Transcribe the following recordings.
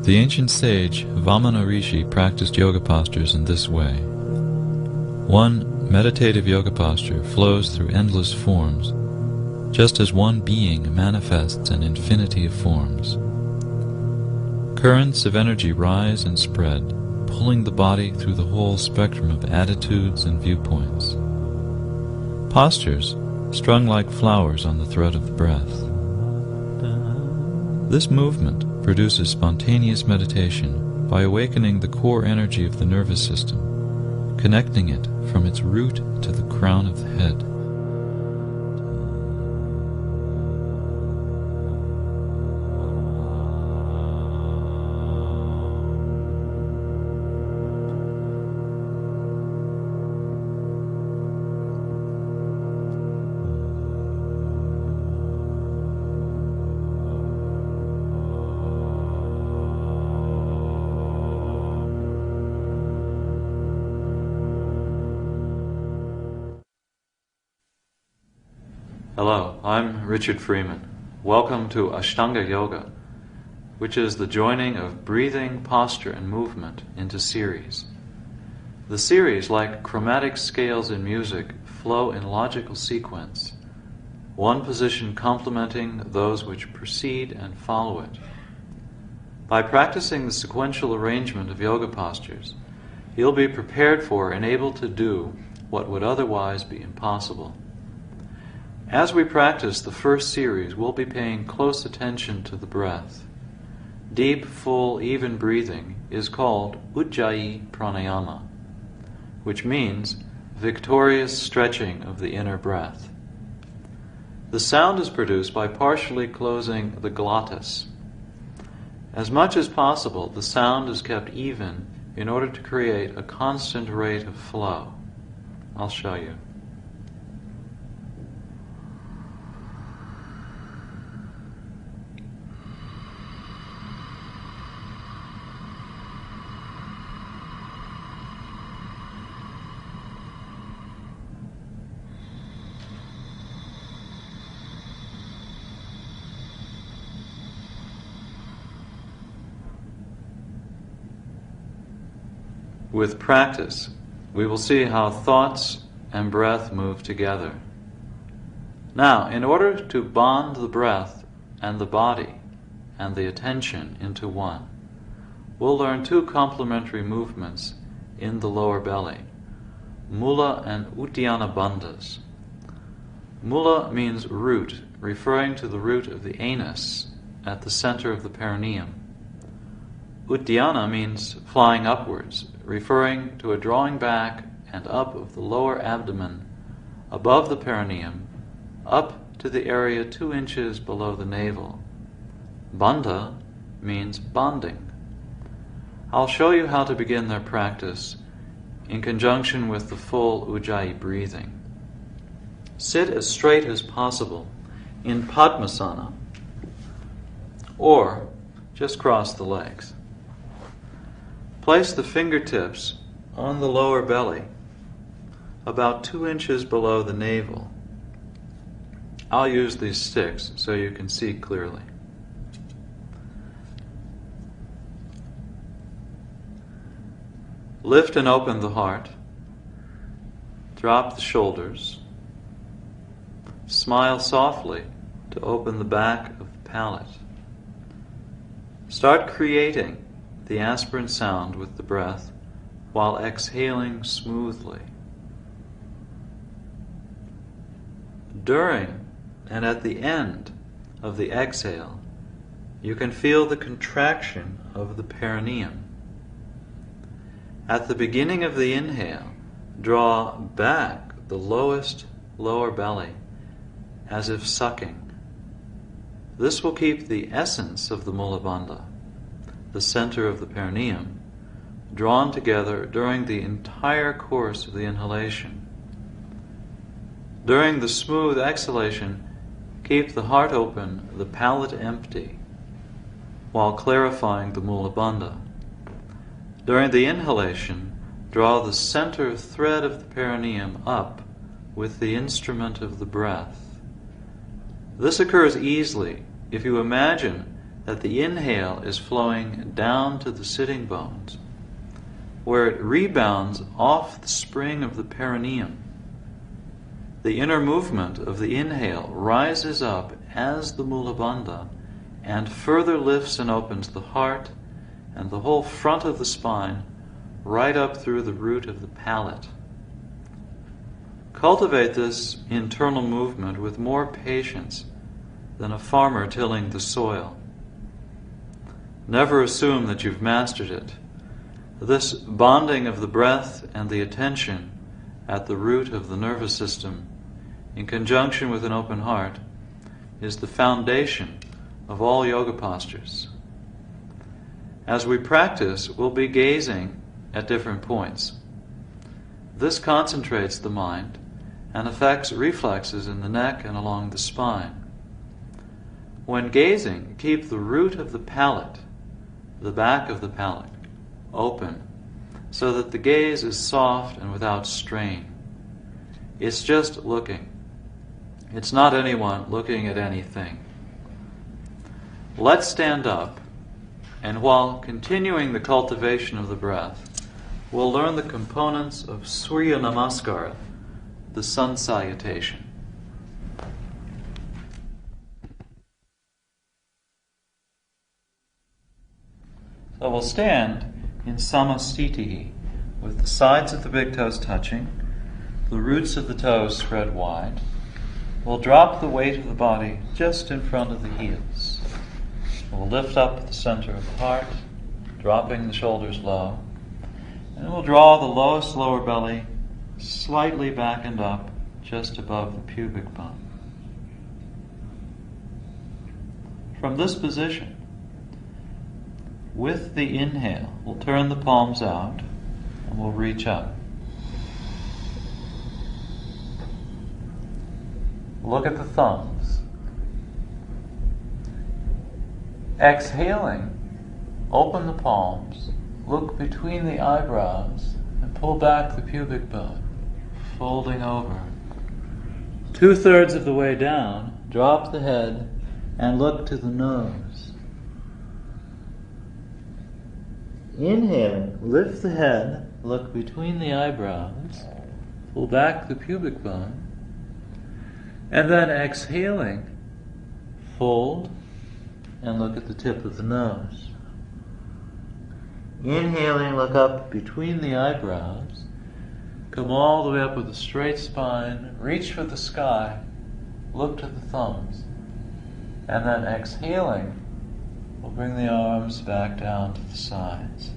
The ancient sage Vamana Rishi practiced yoga postures in this way. One meditative yoga posture flows through endless forms, just as one being manifests an infinity of forms. Currents of energy rise and spread, pulling the body through the whole spectrum of attitudes and viewpoints. Postures strung like flowers on the thread of the breath. This movement produces spontaneous meditation by awakening the core energy of the nervous system, connecting it from its root to the crown of the head. Hello, I'm Richard Freeman. Welcome to Ashtanga Yoga, which is the joining of breathing, posture, and movement into series. The series, like chromatic scales in music, flow in logical sequence, one position complementing those which precede and follow it. By practicing the sequential arrangement of yoga postures, you'll be prepared for and able to do what would otherwise be impossible. As we practice the first series, we'll be paying close attention to the breath. Deep, full, even breathing is called Ujjayi Pranayama, which means victorious stretching of the inner breath. The sound is produced by partially closing the glottis. As much as possible, the sound is kept even in order to create a constant rate of flow. I'll show you. With practice, we will see how thoughts and breath move together. Now, in order to bond the breath and the body and the attention into one, we'll learn two complementary movements in the lower belly, Mula and Uddiyana bandhas. Mula means root, referring to the root of the anus at the center of the perineum. Uddiyana means flying upwards, referring to a drawing back and up of the lower abdomen above the perineum, up to the area 2 inches below the navel. Bandha means bonding. I'll show you how to begin their practice in conjunction with the full Ujjayi breathing. Sit as straight as possible in Padmasana, or just cross the legs. Place the fingertips on the lower belly, about 2 inches below the navel. I'll use these sticks so you can see clearly. Lift and open the heart. Drop the shoulders. Smile softly to open the back of the palate. Start creating the aspirant sound with the breath while exhaling smoothly. During and at the end of the exhale, you can feel the contraction of the perineum. At the beginning of the inhale, draw back the lowest lower belly as if sucking. This will keep the essence of the Mula Bandha, the center of the perineum, drawn together during the entire course of the inhalation. During the smooth exhalation, keep the heart open, the palate empty, while clarifying the Mula Bandha. During the inhalation, draw the center thread of the perineum up with the instrument of the breath. This occurs easily if you imagine that the inhale is flowing down to the sitting bones, where it rebounds off the spring of the perineum. The inner movement of the inhale rises up as the Mula Bandha and further lifts and opens the heart and the whole front of the spine right up through the root of the palate. Cultivate this internal movement with more patience than a farmer tilling the soil. Never assume that you've mastered it. This bonding of the breath and the attention at the root of the nervous system, in conjunction with an open heart, is the foundation of all yoga postures. As we practice, we'll be gazing at different points. This concentrates the mind and affects reflexes in the neck and along the spine. When gazing, keep the root of the palate, the back of the palate, open, so that the gaze is soft and without strain. It's just looking. It's not anyone looking at anything. Let's stand up, and while continuing the cultivation of the breath, we'll learn the components of Surya Namaskara, the sun salutation. So we'll stand in Samastitihi, with the sides of the big toes touching, the roots of the toes spread wide. We'll drop the weight of the body just in front of the heels. We'll lift up the center of the heart, dropping the shoulders low. And we'll draw the lowest lower belly slightly back and up, just above the pubic bone. From this position, with the inhale, we'll turn the palms out and we'll reach up. Look at the thumbs. Exhaling, open the palms, look between the eyebrows and pull back the pubic bone, folding over. 2/3 of the way down, drop the head and look to the nose. Inhaling, lift the head, look between the eyebrows, pull back the pubic bone, and then exhaling, fold, and look at the tip of the nose. Inhaling, look up between the eyebrows, come all the way up with a straight spine, reach for the sky, look to the thumbs, and then exhaling, we'll bring the arms back down to the sides.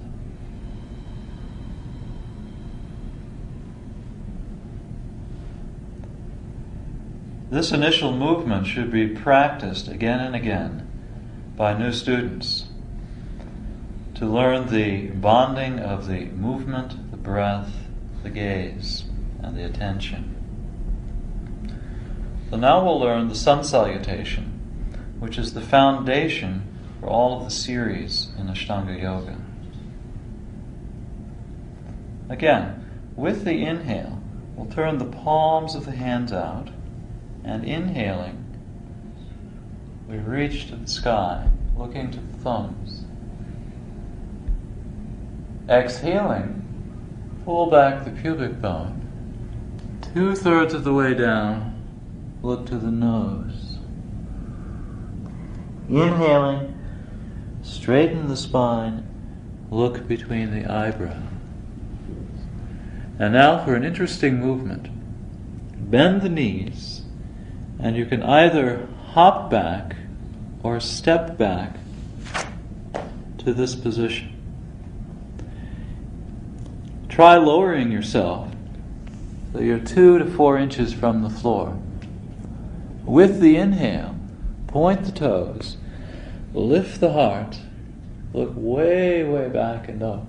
This initial movement should be practiced again and again by new students to learn the bonding of the movement, the breath, the gaze, and the attention. So now we'll learn the sun salutation, which is the foundation for all of the series in Ashtanga Yoga. Again, with the inhale, we'll turn the palms of the hands out, and inhaling, we reach to the sky, looking to the thumbs. Exhaling, pull back the pubic bone. 2/3 of the way down, look to the nose. Inhaling, straighten the spine, look between the eyebrows. And now for an interesting movement. Bend the knees, and you can either hop back or step back to this position. Try lowering yourself so you're 2 to 4 inches from the floor. With the inhale, point the toes, lift the heart, look way, way back and up.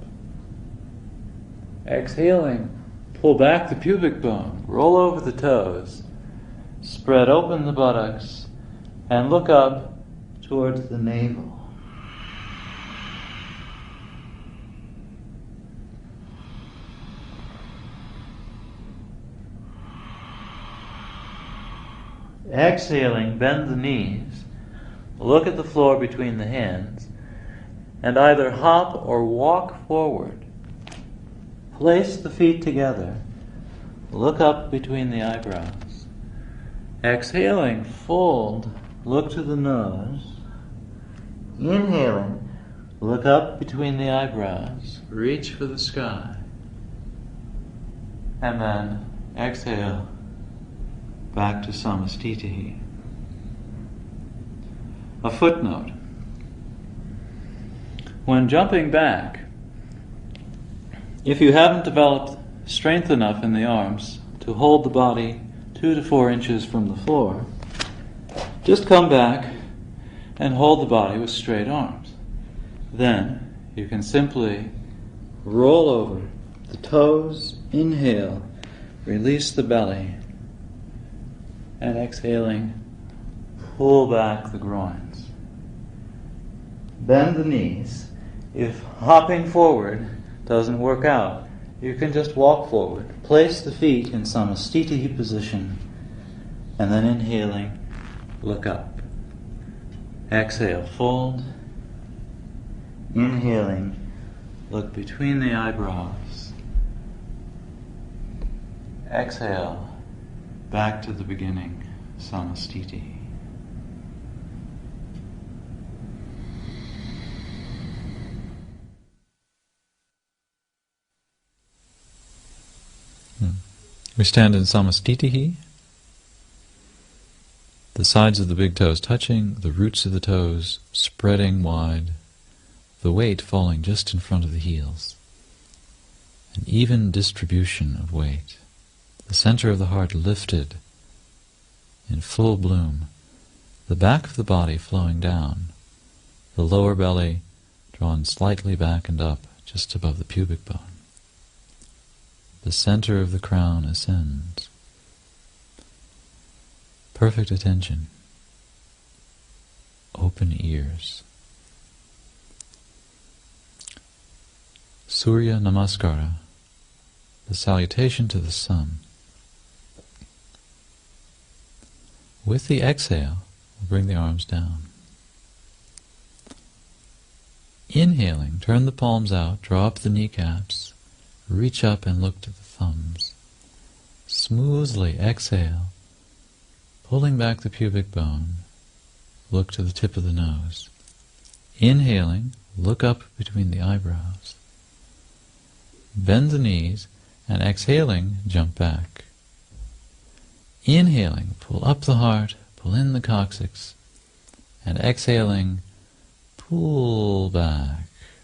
Exhaling, pull back the pubic bone, roll over the toes, spread open the buttocks, and look up towards the navel. Exhaling, bend the knees, look at the floor between the hands, and either hop or walk forward. Place the feet together. Look up between the eyebrows. Exhaling, fold, look to the nose. Inhaling, look up between the eyebrows. Reach for the sky. And then exhale back to samastitihi. A footnote. When jumping back, if you haven't developed strength enough in the arms to hold the body 2 to 4 inches from the floor, just come back and hold the body with straight arms. Then you can simply roll over the toes, inhale, release the belly, and exhaling, pull back the groins. Bend the knees. If hopping forward doesn't work out, you can just walk forward. Place the feet in samastitihi position, and then inhaling, look up. Exhale, fold. Inhaling, look between the eyebrows. Exhale, back to the beginning, samastitihi. We stand in samastitihi, the sides of the big toes touching, the roots of the toes spreading wide, the weight falling just in front of the heels. An even distribution of weight. The center of the heart lifted in full bloom, the back of the body flowing down, the lower belly drawn slightly back and up just above the pubic bone. The center of the crown ascends. Perfect attention. Open ears. Surya Namaskara, the salutation to the sun. With the exhale, we'll bring the arms down. Inhaling, turn the palms out, draw up the kneecaps, reach up and look to the thumbs. Smoothly exhale, pulling back the pubic bone, look to the tip of the nose. Inhaling, look up between the eyebrows. Bend the knees, and exhaling, jump back. Inhaling, pull up the heart, pull in the coccyx, and exhaling, pull back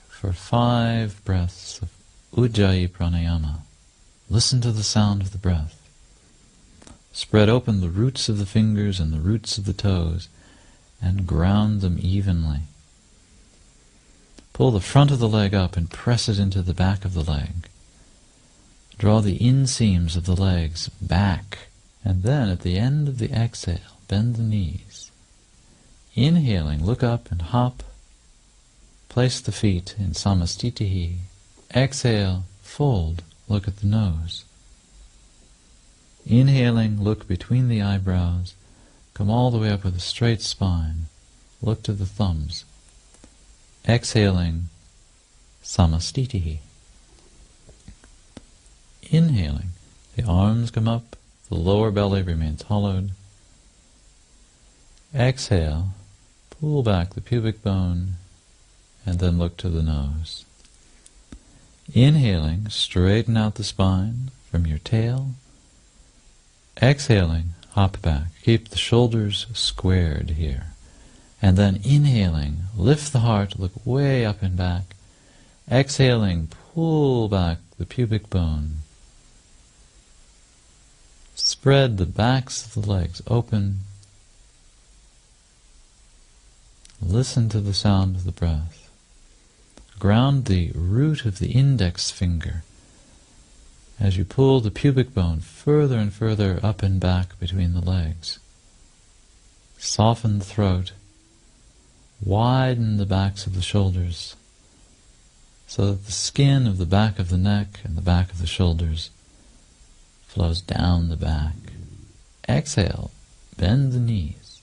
for 5 breaths of Ujjayi pranayama. Listen to the sound of the breath. Spread open the roots of the fingers and the roots of the toes and ground them evenly. Pull the front of the leg up and press it into the back of the leg. Draw the inseams of the legs back, and then at the end of the exhale, bend the knees. Inhaling, look up and hop. Place the feet in samastitihi. Exhale, fold, look at the nose. Inhaling, look between the eyebrows, come all the way up with a straight spine, look to the thumbs. Exhaling, samastitihi. Inhaling, the arms come up, the lower belly remains hollowed. Exhale, pull back the pubic bone, and then look to the nose. Inhaling, straighten out the spine from your tail. Exhaling, hop back. Keep the shoulders squared here. And then inhaling, lift the heart, look way up and back. Exhaling, pull back the pubic bone. Spread the backs of the legs open. Listen to the sound of the breath. Ground the root of the index finger as you pull the pubic bone further and further up and back between the legs. Soften the throat. Widen the backs of the shoulders so that the skin of the back of the neck and the back of the shoulders flows down the back. Exhale, bend the knees.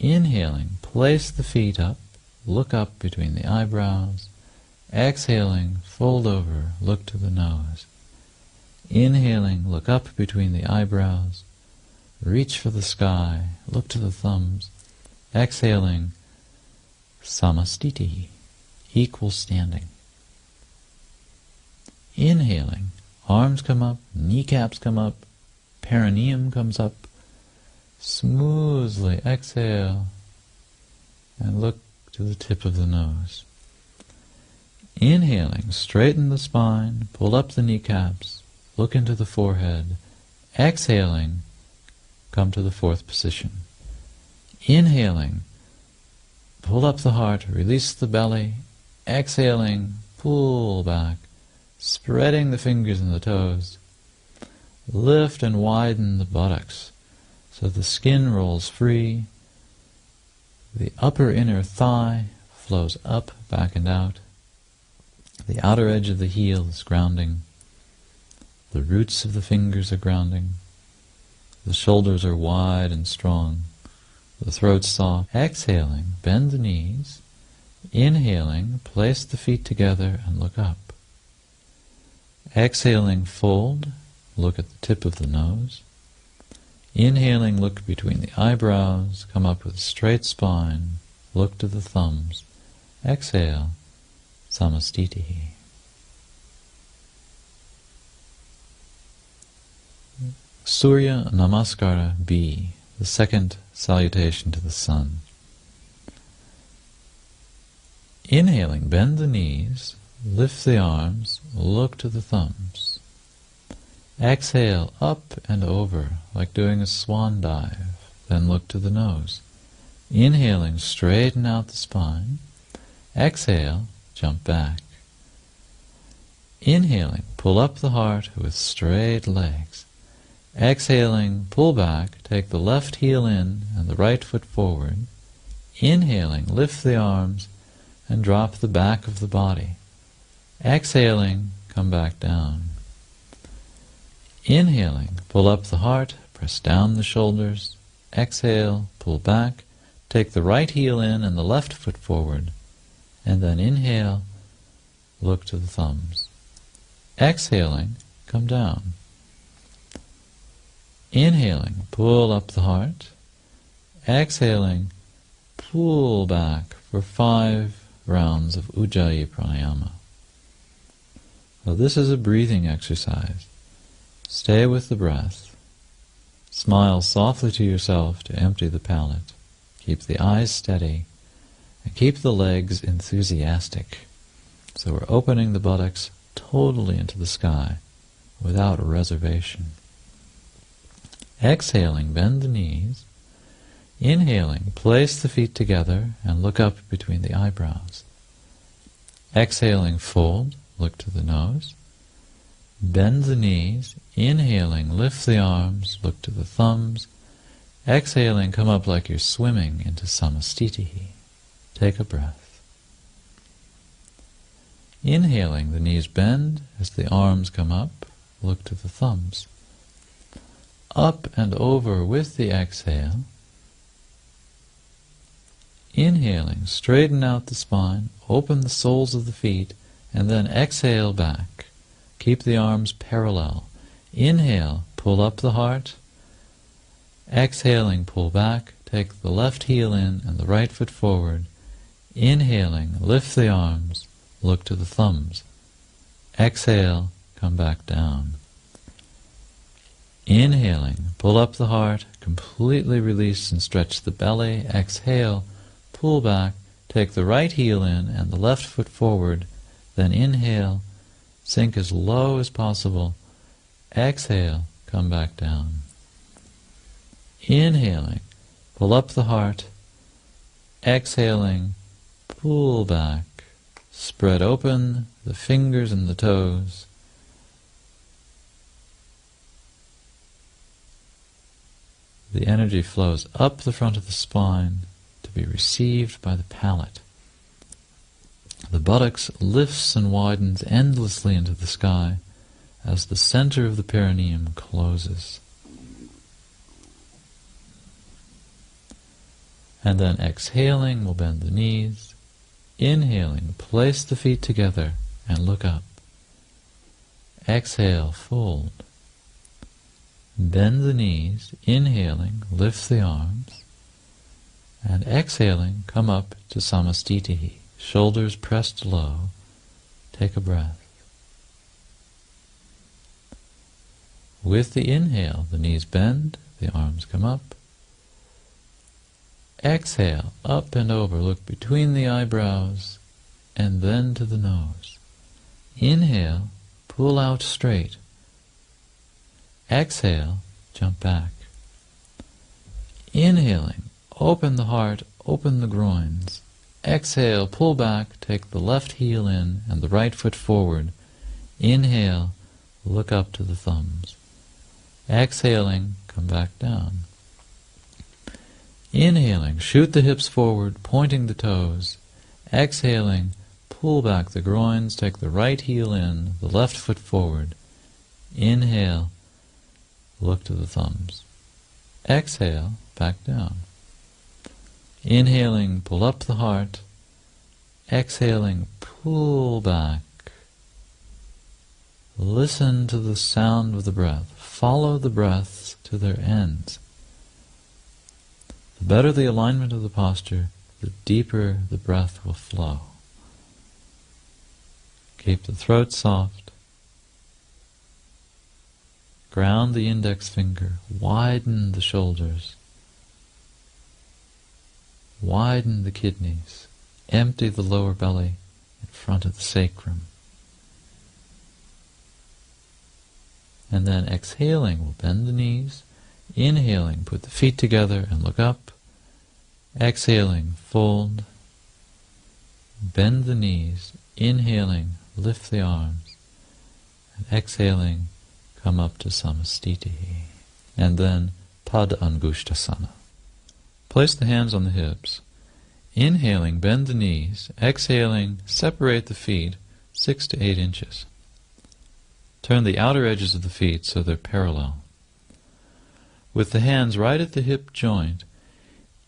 Inhaling, place the feet up, look up between the eyebrows. Exhaling, fold over, look to the nose. Inhaling, look up between the eyebrows. Reach for the sky, look to the thumbs. Exhaling, samastiti, equal standing. Inhaling, arms come up, kneecaps come up, perineum comes up. Smoothly exhale and look to the tip of the nose. Inhaling, straighten the spine, pull up the kneecaps, look into the forehead. Exhaling, come to the fourth position. Inhaling, pull up the heart, release the belly. Exhaling, pull back, spreading the fingers and the toes. Lift and widen the buttocks so the skin rolls free. The upper inner thigh flows up, back and out. The outer edge of the heel is grounding. The roots of the fingers are grounding. The shoulders are wide and strong. The throat soft. Exhaling, bend the knees. Inhaling, place the feet together and look up. Exhaling, fold, look at the tip of the nose. Inhaling, look between the eyebrows, come up with a straight spine, look to the thumbs. Exhale, samastiti. Surya Namaskara B, the second salutation to the sun. Inhaling, bend the knees, lift the arms, look to the thumbs. Exhale, up and over, like doing a swan dive, then look to the nose. Inhaling, straighten out the spine. Exhale, jump back. Inhaling, pull up the heart with straight legs. Exhaling, pull back, take the left heel in and the right foot forward. Inhaling, lift the arms and drop the back of the body. Exhaling, come back down. Inhaling, pull up the heart, press down the shoulders. Exhale, pull back, take the right heel in and the left foot forward. And then inhale, look to the thumbs. Exhaling, come down. Inhaling, pull up the heart. Exhaling, pull back for 5 rounds of Ujjayi Pranayama. Now this is a breathing exercise. Stay with the breath. Smile softly to yourself to empty the palate. Keep the eyes steady. And keep the legs enthusiastic. So we're opening the buttocks totally into the sky, without a reservation. Exhaling, bend the knees. Inhaling, place the feet together and look up between the eyebrows. Exhaling, fold, look to the nose. Bend the knees. Inhaling, lift the arms, look to the thumbs. Exhaling, come up like you're swimming into samastiti. Take a breath. Inhaling, the knees bend as the arms come up, look to the thumbs. Up and over with the exhale. Inhaling, straighten out the spine, open the soles of the feet, and then exhale back. Keep the arms parallel. Inhale, pull up the heart. Exhaling, pull back, take the left heel in and the right foot forward. Inhaling, lift the arms, look to the thumbs. Exhale, come back down. Inhaling, pull up the heart, completely release and stretch the belly. Exhale, pull back, take the right heel in and the left foot forward. Then inhale, sink as low as possible. Exhale, come back down. Inhaling, pull up the heart. Exhaling, pull back. Spread open the fingers and the toes. The energy flows up the front of the spine to be received by the palate. The buttocks lifts and widens endlessly into the sky as the center of the perineum closes. And then exhaling, we'll bend the knees. Inhaling, place the feet together and look up. Exhale, fold. Bend the knees. Inhaling, lift the arms. And exhaling, come up to samastitihi. Shoulders pressed low. Take a breath. With the inhale, the knees bend, the arms come up. Exhale, up and over, look between the eyebrows, and then to the nose. Inhale, pull out straight. Exhale, jump back. Inhaling, open the heart, open the groins. Exhale, pull back, take the left heel in and the right foot forward. Inhale, look up to the thumbs. Exhaling, come back down. Inhaling, shoot the hips forward, pointing the toes. Exhaling, pull back the groins, take the right heel in, the left foot forward. Inhale, look to the thumbs. Exhale, back down. Inhaling, pull up the heart. Exhaling, pull back. Listen to the sound of the breath. Follow the breaths to their ends. The better the alignment of the posture, the deeper the breath will flow. Keep the throat soft. Ground the index finger. Widen the shoulders. Widen the kidneys. Empty the lower belly in front of the sacrum. And then exhaling, we'll bend the knees. Inhaling, put the feet together and look up. Exhaling, fold. Bend the knees. Inhaling, lift the arms. And exhaling, come up to samastitihi. And then Pada-angushtasana. Place the hands on the hips. Inhaling, bend the knees. Exhaling, separate the feet 6 to 8 inches. Turn the outer edges of the feet so they're parallel. With the hands right at the hip joint,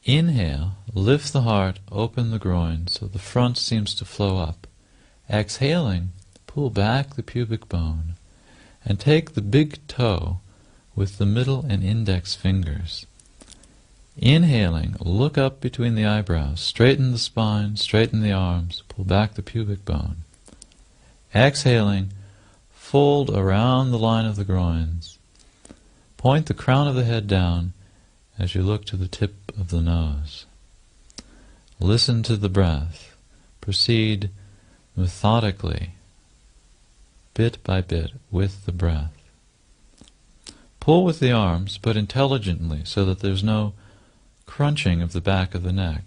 inhale, lift the heart, open the groin so the front seems to flow up. Exhaling, pull back the pubic bone and take the big toe with the middle and index fingers. Inhaling, look up between the eyebrows, straighten the spine, straighten the arms, pull back the pubic bone. Exhaling, fold around the line of the groins. Point the crown of the head down as you look to the tip of the nose. Listen to the breath. Proceed methodically, bit by bit, with the breath. Pull with the arms, but intelligently, so that there's no crunching of the back of the neck,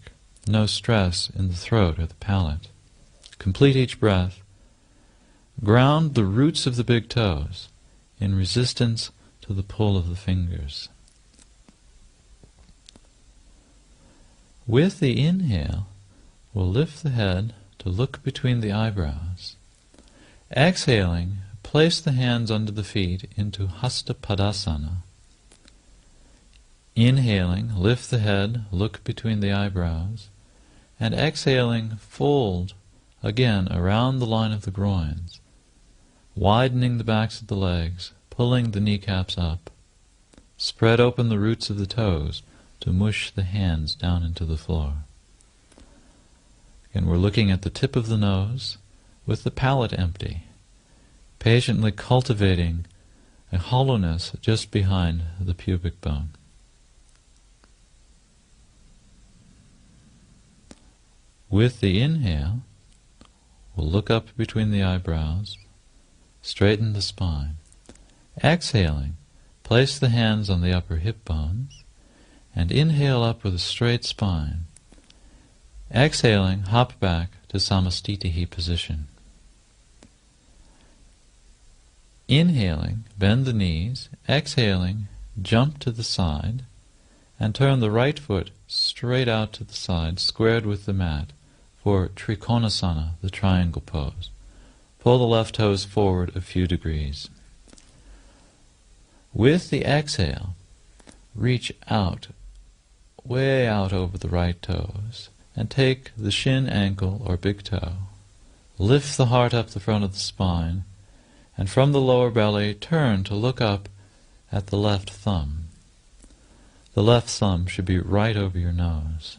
no stress in the throat or the palate. Complete each breath. Ground the roots of the big toes in resistance to the pull of the fingers. With the inhale, we'll lift the head to look between the eyebrows. Exhaling, place the hands under the feet into Hasta Padasana. Inhaling, lift the head, look between the eyebrows, and exhaling, fold again around the line of the groins, widening the backs of the legs, pulling the kneecaps up. Spread open the roots of the toes to mush the hands down into the floor. Again, we're looking at the tip of the nose with the palate empty, patiently cultivating a hollowness just behind the pubic bone. With the inhale, we'll look up between the eyebrows, straighten the spine. Exhaling, place the hands on the upper hip bones, and inhale up with a straight spine. Exhaling, hop back to samastitihi position. Inhaling, bend the knees. Exhaling, jump to the side, and turn the right foot straight out to the side, squared with the mat, for Trikonasana, the triangle pose. Pull the left toes forward a few degrees. With the exhale, reach out, way out over the right toes, and take the shin, ankle, or big toe. Lift the heart up the front of the spine, and from the lower belly, turn to look up at the left thumb. The left thumb should be right over your nose.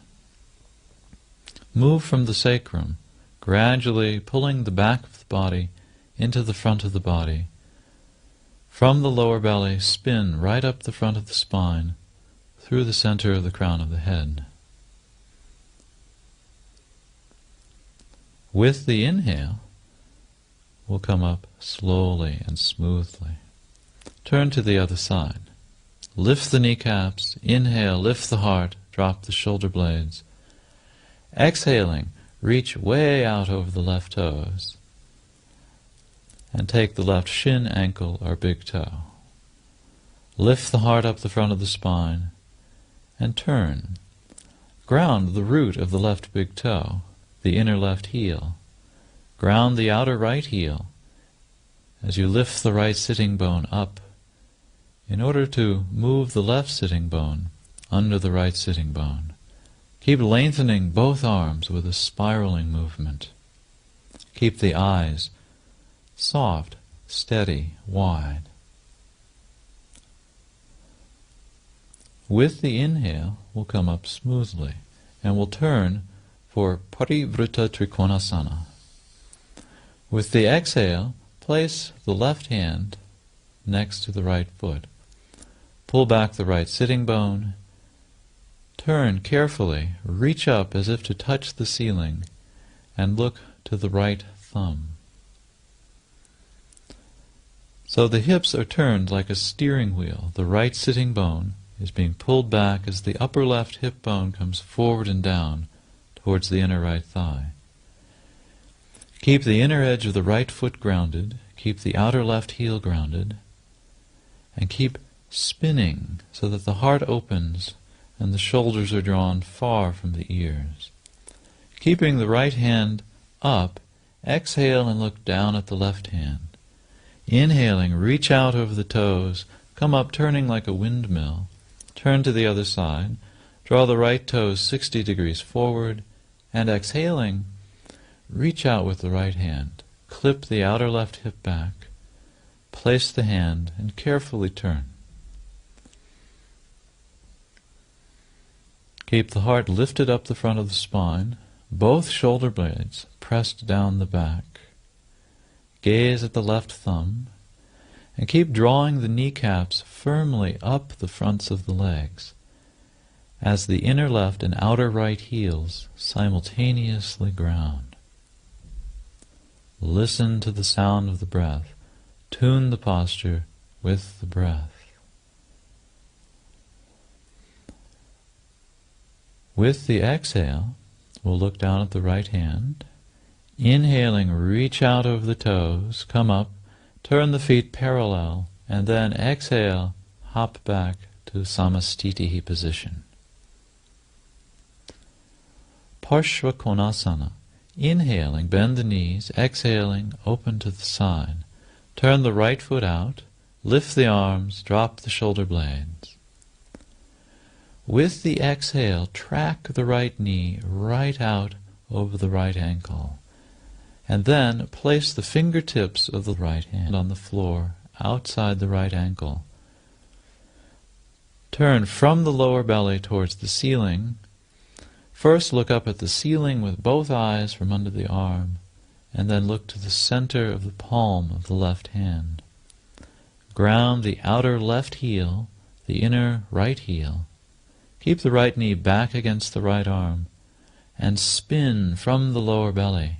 Move from the sacrum, gradually pulling the back of the body into the front of the body. From the lower belly, spin right up the front of the spine, through the center of the crown of the head. With the inhale, we'll come up slowly and smoothly. Turn to the other side. Lift the kneecaps, inhale, lift the heart, drop the shoulder blades. Exhaling, reach way out over the left toes, and take the left shin, ankle, or big toe. Lift the heart up the front of the spine, and turn. Ground the root of the left big toe, the inner left heel. Ground the outer right heel as you lift the right sitting bone up in order to move the left sitting bone under the right sitting bone. Keep lengthening both arms with a spiraling movement. Keep the eyes soft, steady, wide. With the inhale, we'll come up smoothly, and we'll turn for Parivrutta Trikonasana. With the exhale, place the left hand next to the right foot. Pull back the right sitting bone. Turn carefully, reach up as if to touch the ceiling, and look to the right thumb. So the hips are turned like a steering wheel. The right sitting bone is being pulled back as the upper left hip bone comes forward and down towards the inner right thigh. Keep the inner edge of the right foot grounded, keep the outer left heel grounded, and keep spinning so that the heart opens and the shoulders are drawn far from the ears. Keeping the right hand up, exhale and look down at the left hand. Inhaling, reach out over the toes, come up turning like a windmill. Turn to the other side, draw the right toes 60 degrees forward, and exhaling, reach out with the right hand. Clip the outer left hip back, place the hand, and carefully turn. Keep the heart lifted up the front of the spine, both shoulder blades pressed down the back. Gaze at the left thumb, and keep drawing the kneecaps firmly up the fronts of the legs as the inner left and outer right heels simultaneously ground. Listen to the sound of the breath. Tune the posture with the breath. With the exhale, we'll look down at the right hand. Inhaling, reach out over the toes, come up, turn the feet parallel, and then exhale, hop back to Samastitihi position. Parshva Konasana. Inhaling, bend the knees, exhaling, open to the side. Turn the right foot out, lift the arms, drop the shoulder blades. With the exhale, track the right knee right out over the right ankle. And then place the fingertips of the right hand on the floor outside the right ankle. Turn from the lower belly towards the ceiling. First look up at the ceiling with both eyes from under the arm, and then look to the center of the palm of the left hand. Ground the outer left heel, the inner right heel. Keep the right knee back against the right arm, and spin from the lower belly,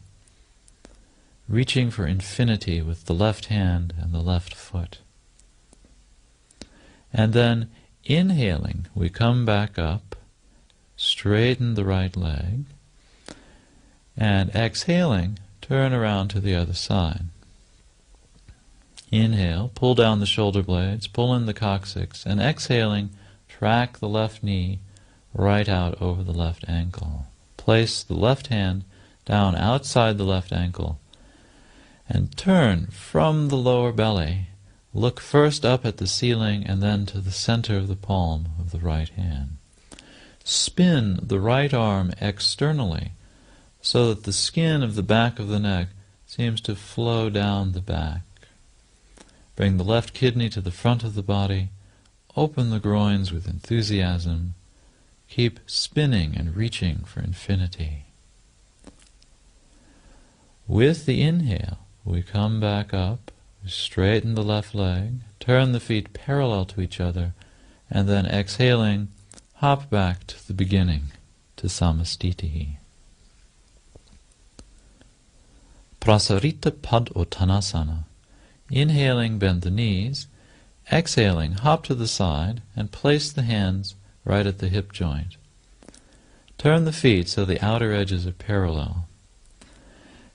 reaching for infinity with the left hand and the left foot. And then, inhaling, we come back up, straighten the right leg, and exhaling, turn around to the other side. Inhale, pull down the shoulder blades, pull in the coccyx, and exhaling, track the left knee right out over the left ankle. Place the left hand down outside the left ankle, and turn from the lower belly. Look first up at the ceiling and then to the center of the palm of the right hand. spin the right arm externally so that the skin of the back of the neck seems to flow down the back. Bring the left kidney to the front of the body. Open the groins with enthusiasm. Keep spinning and reaching for infinity. With the inhale, we come back up, we straighten the left leg, turn the feet parallel to each other, and then exhaling, hop back to the beginning, to Samastiti. Prasarita Padottanasana. Inhaling, bend the knees. Exhaling, hop to the side and place the hands right at the hip joint. Turn the feet so the outer edges are parallel.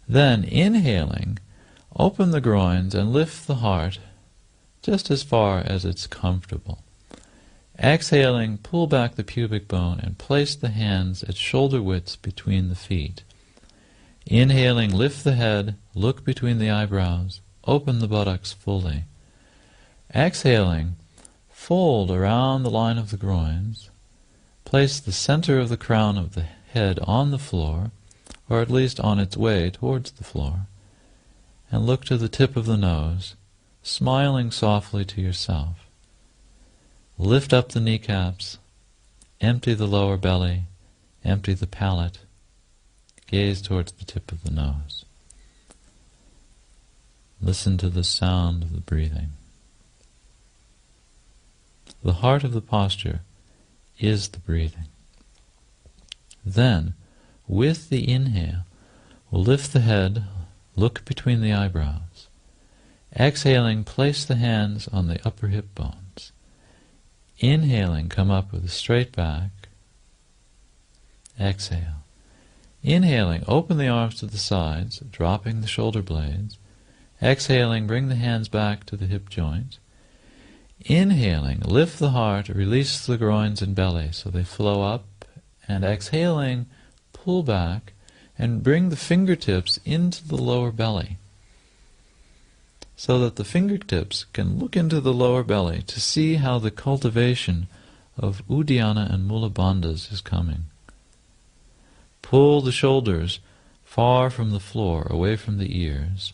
Then, inhaling, open the groins and lift the heart just as far as it's comfortable. Exhaling, pull back the pubic bone and place the hands at shoulder widths between the feet. Inhaling, lift the head, look between the eyebrows, open the buttocks fully. Exhaling, fold around the line of the groins, place the center of the crown of the head on the floor, or at least on its way towards the floor, and look to the tip of the nose, smiling softly to yourself. Lift up the kneecaps, empty the lower belly, empty the palate, gaze towards the tip of the nose. Listen to the sound of the breathing. The heart of the posture is the breathing. Then, with the inhale, we'll lift the head, look between the eyebrows. Exhaling, place the hands on the upper hip bones. Inhaling, come up with a straight back. Exhale. Inhaling, open the arms to the sides, dropping the shoulder blades. Exhaling, bring the hands back to the hip joint. Inhaling, lift the heart, release the groins and belly so they flow up. And exhaling, pull back and bring the fingertips into the lower belly so that the fingertips can look into the lower belly to see how the cultivation of Uddiyana and Mula Bandhas is coming. Pull the shoulders far from the floor, away from the ears.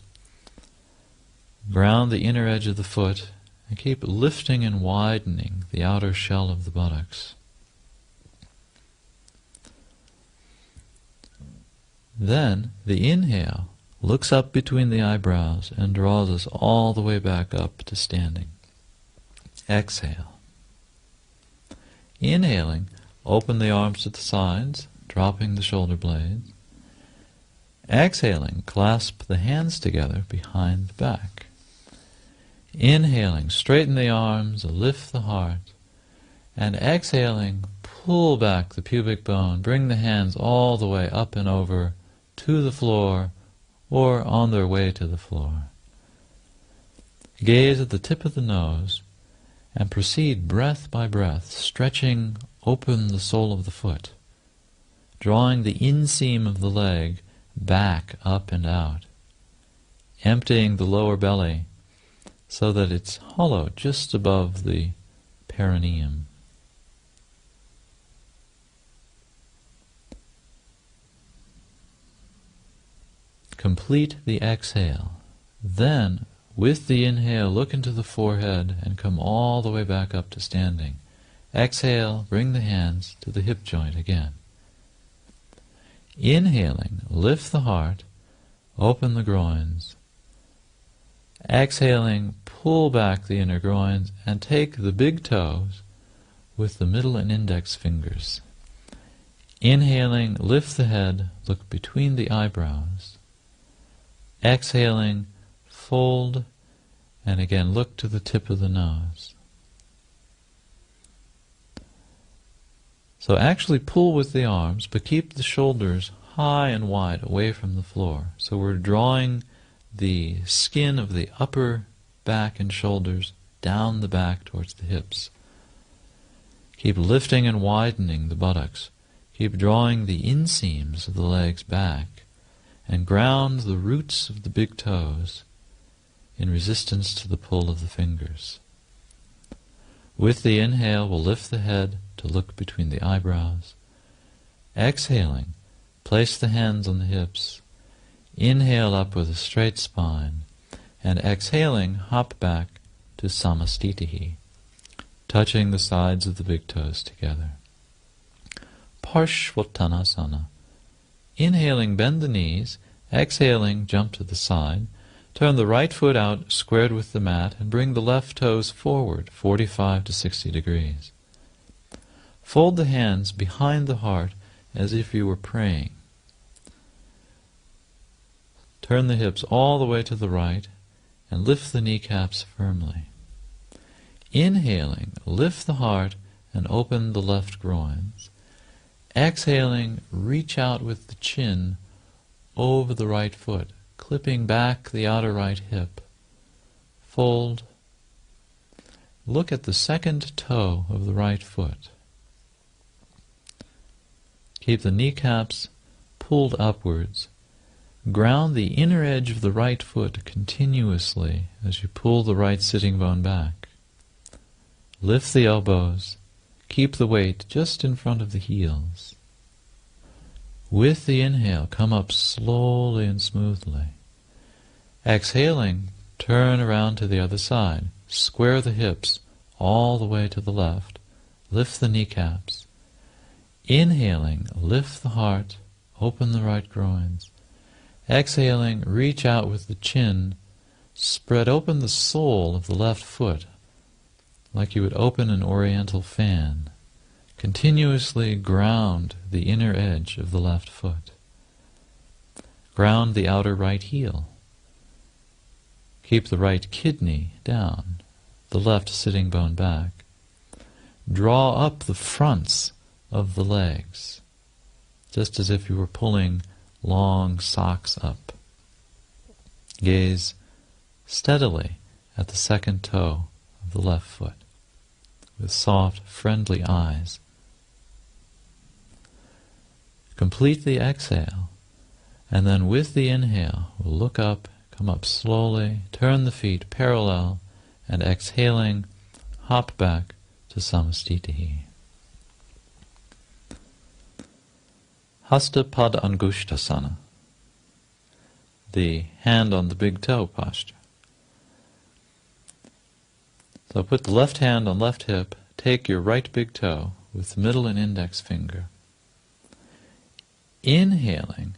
Ground the inner edge of the foot and keep lifting and widening the outer shell of the buttocks. Then the inhale looks up between the eyebrows and draws us all the way back up to standing. Exhale. Inhaling, open the arms to the sides, dropping the shoulder blades. Exhaling, clasp the hands together behind the back. Inhaling, straighten the arms, lift the heart. And exhaling, pull back the pubic bone, bring the hands all the way up and over to the floor or on their way to the floor. Gaze at the tip of the nose and proceed breath by breath, stretching open the sole of the foot, drawing the inseam of the leg back, up and out, emptying the lower belly so that it's hollow just above the perineum. Complete the exhale. Then, with the inhale, look into the forehead and come all the way back up to standing. Exhale, bring the hands to the hip joint again. Inhaling, lift the heart, open the groins. Exhaling, pull back the inner groins and take the big toes with the middle and index fingers. Inhaling, lift the head, look between the eyebrows. Exhaling, fold, and again look to the tip of the nose. So actually pull with the arms, but keep the shoulders high and wide away from the floor. So we're drawing the skin of the upper back and shoulders down the back towards the hips. Keep lifting and widening the buttocks. Keep drawing the inseams of the legs back. And ground the roots of the big toes in resistance to the pull of the fingers. With the inhale, we'll lift the head to look between the eyebrows. Exhaling, place the hands on the hips. Inhale up with a straight spine, and exhaling, hop back to samastitihi, touching the sides of the big toes together. Parshvottanasana. Inhaling, bend the knees. Exhaling, jump to the side. Turn the right foot out, squared with the mat, and bring the left toes forward, 45 to 60 degrees. Fold the hands behind the heart as if you were praying. Turn the hips all the way to the right and lift the kneecaps firmly. Inhaling, lift the heart and open the left groins. Exhaling, reach out with the chin over the right foot, clipping back the outer right hip. Fold. Look at the second toe of the right foot. Keep the kneecaps pulled upwards. Ground the inner edge of the right foot continuously as you pull the right sitting bone back. Lift the elbows. Keep the weight just in front of the heels. With the inhale, come up slowly and smoothly. Exhaling, turn around to the other side. Square the hips all the way to the left. Lift the kneecaps. Inhaling, lift the heart, open the right groins. Exhaling, reach out with the chin. Spread open the sole of the left foot, like you would open an oriental fan. Continuously ground the inner edge of the left foot. Ground the outer right heel. Keep the right kidney down, the left sitting bone back. Draw up the fronts of the legs, just as if you were pulling long socks up. Gaze steadily at the second toe of the left foot with soft, friendly eyes. Complete the exhale, and then with the inhale, we'll look up, come up slowly, turn the feet parallel, and exhaling, hop back to samastitihi. Hasta Pada Angushtasana, the hand on the big toe posture. So put the left hand on left hip, take your right big toe with the middle and index finger. Inhaling,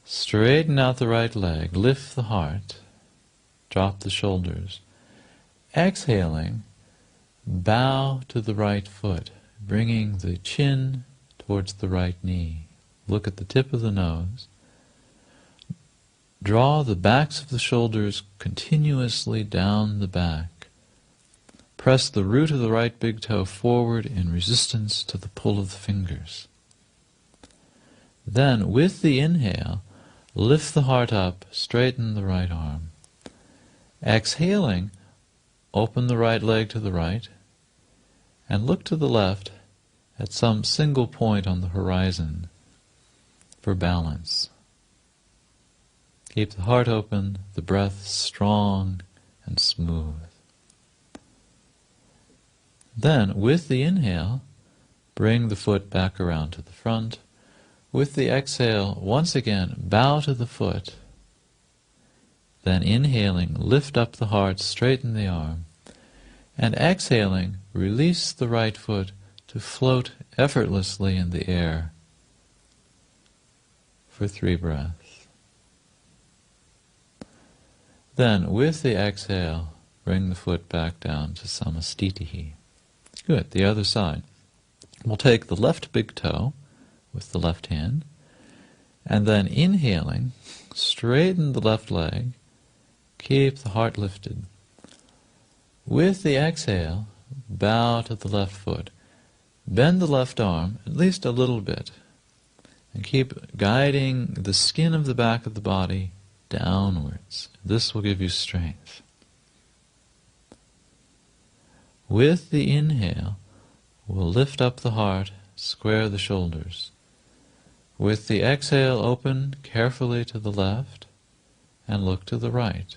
straighten out the right leg, lift the heart, drop the shoulders. Exhaling, bow to the right foot, bringing the chin towards the right knee. Look at the tip of the nose. Draw the backs of the shoulders continuously down the back. Press the root of the right big toe forward in resistance to the pull of the fingers. Then, with the inhale, lift the heart up, straighten the right arm. Exhaling, open the right leg to the right, and look to the left at some single point on the horizon for balance. Keep the heart open, the breath strong and smooth. Then, with the inhale, bring the foot back around to the front. With the exhale, once again, bow to the foot. Then inhaling, lift up the heart, straighten the arm. And exhaling, release the right foot to float effortlessly in the air for 3 breaths. Then, with the exhale, bring the foot back down to samastitihi. Good, the other side. We'll take the left big toe with the left hand, and then inhaling, straighten the left leg, keep the heart lifted. With the exhale, bow to the left foot. Bend the left arm, at least a little bit, and keep guiding the skin of the back of the body downwards. This will give you strength. With the inhale, we'll lift up the heart, square the shoulders. With the exhale, open carefully to the left and look to the right.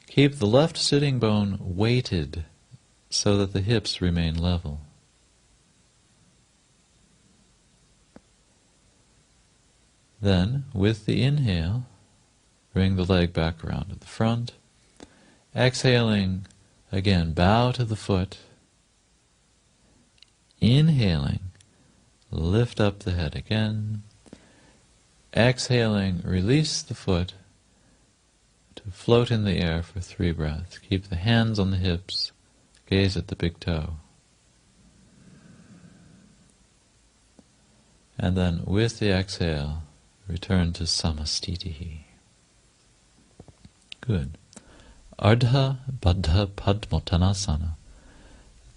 Keep the left sitting bone weighted so that the hips remain level. Then, with the inhale, bring the leg back around to the front. Exhaling, again, bow to the foot. Inhaling, lift up the head again. Exhaling, release the foot to float in the air for 3 breaths. Keep the hands on the hips, gaze at the big toe. And then, with the exhale, return to samastitihi. Good. Ardha Baddha Padmottanasana,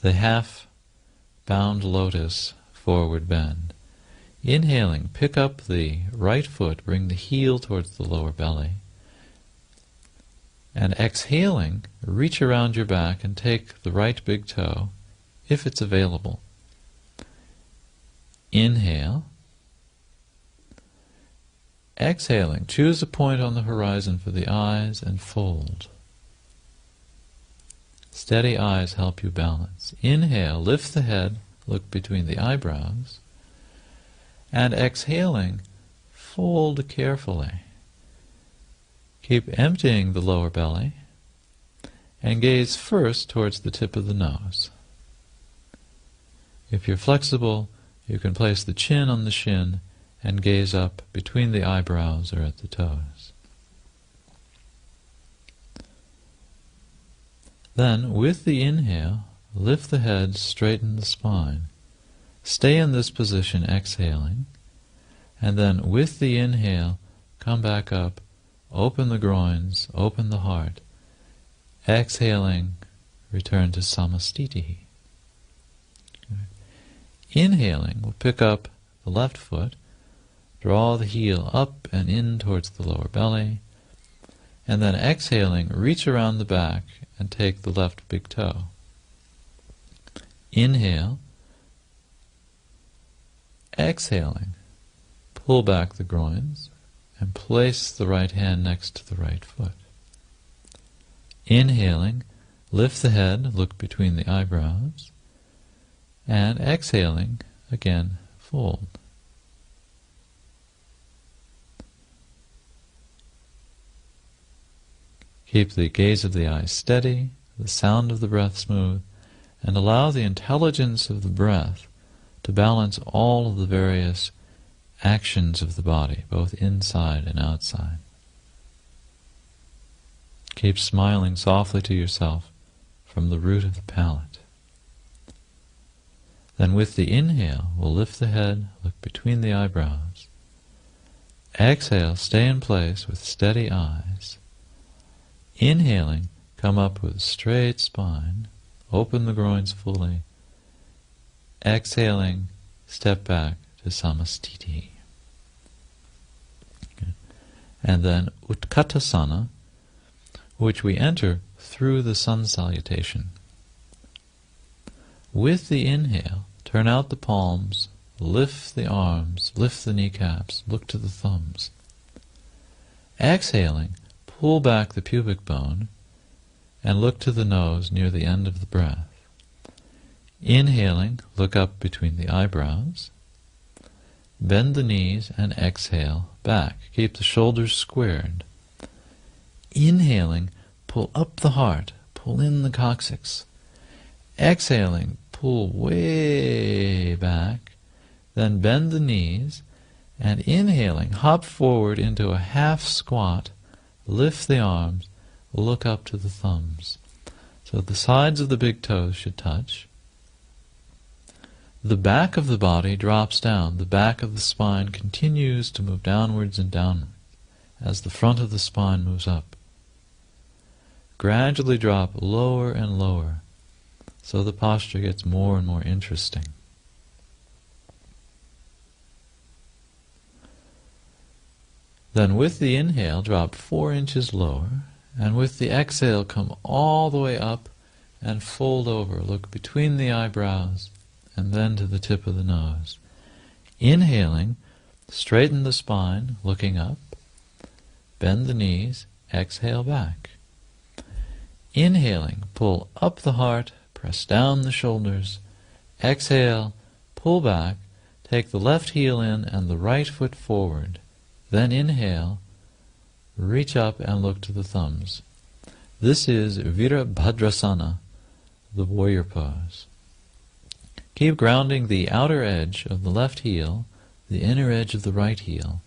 the half-bound lotus forward bend. Inhaling, pick up the right foot, bring the heel towards the lower belly. And exhaling, reach around your back and take the right big toe, if it's available. Inhale. Exhaling, choose a point on the horizon for the eyes and fold. Steady eyes help you balance. Inhale, lift the head, look between the eyebrows. And exhaling, fold carefully. Keep emptying the lower belly and gaze first towards the tip of the nose. If you're flexible, you can place the chin on the shin and gaze up between the eyebrows or at the toes. Then, with the inhale, lift the head, straighten the spine. Stay in this position, exhaling, and then with the inhale, come back up, open the groins, open the heart. Exhaling, return to samastitihi. Inhaling, we'll pick up the left foot, draw the heel up and in towards the lower belly, and then exhaling, reach around the back and take the left big toe. Inhale. Exhaling, pull back the groins and place the right hand next to the right foot. Inhaling, lift the head, look between the eyebrows, and exhaling, again, fold. Keep the gaze of the eyes steady, the sound of the breath smooth, and allow the intelligence of the breath to balance all of the various actions of the body, both inside and outside. Keep smiling softly to yourself from the root of the palate. Then with the inhale, we'll lift the head, look between the eyebrows. Exhale, stay in place with steady eyes. Inhaling, come up with a straight spine, open the groins fully. Exhaling, step back to samastitihi. Okay. And then Utkatasana, which we enter through the sun salutation. With the inhale, turn out the palms, lift the arms, lift the kneecaps, look to the thumbs. Exhaling, pull back the pubic bone and look to the nose near the end of the breath. Inhaling, look up between the eyebrows. Bend the knees and exhale back. Keep the shoulders squared. Inhaling, pull up the heart, pull in the coccyx. Exhaling, pull way back, then bend the knees, and inhaling, hop forward into a half squat, lift the arms, look up to the thumbs. So the sides of the big toes should touch. The back of the body drops down. The back of the spine continues to move downwards and downwards as the front of the spine moves up. Gradually drop lower and lower, so the posture gets more and more interesting. Then with the inhale, drop 4 inches lower, and with the exhale, come all the way up and fold over. Look between the eyebrows and then to the tip of the nose. Inhaling, straighten the spine, looking up, bend the knees, exhale back. Inhaling, pull up the heart, press down the shoulders. Exhale, pull back, take the left heel in and the right foot forward. Then inhale, reach up and look to the thumbs. This is Virabhadrasana, the warrior pose. Keep grounding the outer edge of the left heel, the inner edge of the right heel.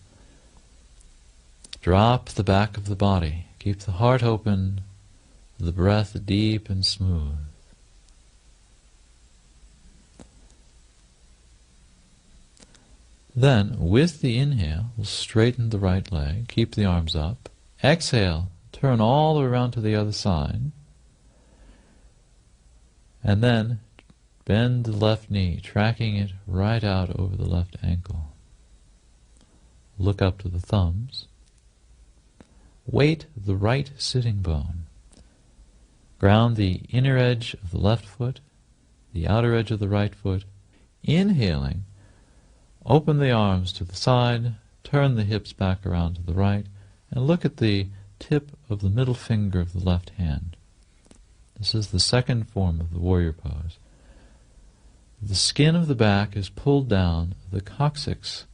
Drop the back of the body. Keep the heart open, the breath deep and smooth. Then, with the inhale, we'll straighten the right leg, keep the arms up. Exhale, turn all the way around to the other side. And then, bend the left knee, tracking it right out over the left ankle. Look up to the thumbs. Weight the right sitting bone. Ground the inner edge of the left foot, the outer edge of the right foot. Inhaling, open the arms to the side, turn the hips back around to the right, and look at the tip of the middle finger of the left hand. This is the second form of the warrior pose. The skin of the back is pulled down, the coccyx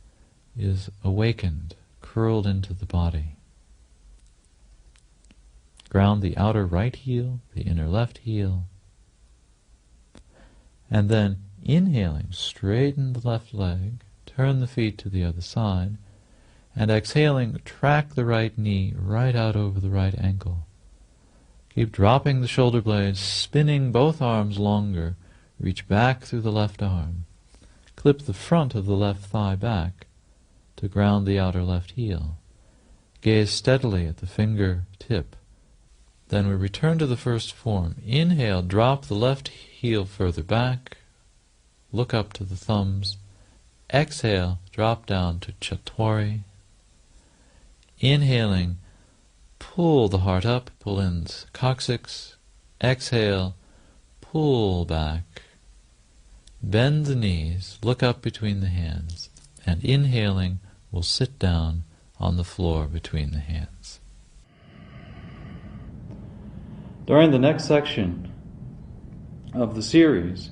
is awakened, curled into the body. Ground the outer right heel, the inner left heel, and then inhaling, straighten the left leg, turn the feet to the other side, and exhaling, track the right knee right out over the right ankle. Keep dropping the shoulder blades, spinning both arms longer, reach back through the left arm. Clip the front of the left thigh back to ground the outer left heel. Gaze steadily at the finger tip. Then we return to the first form. Inhale, drop the left heel further back, look up to the thumbs. Exhale, drop down to Chatwari. Inhaling, pull the heart up, pull in the coccyx. Exhale, pull back. Bend the knees, look up between the hands. And inhaling, we'll sit down on the floor between the hands. During the next section of the series,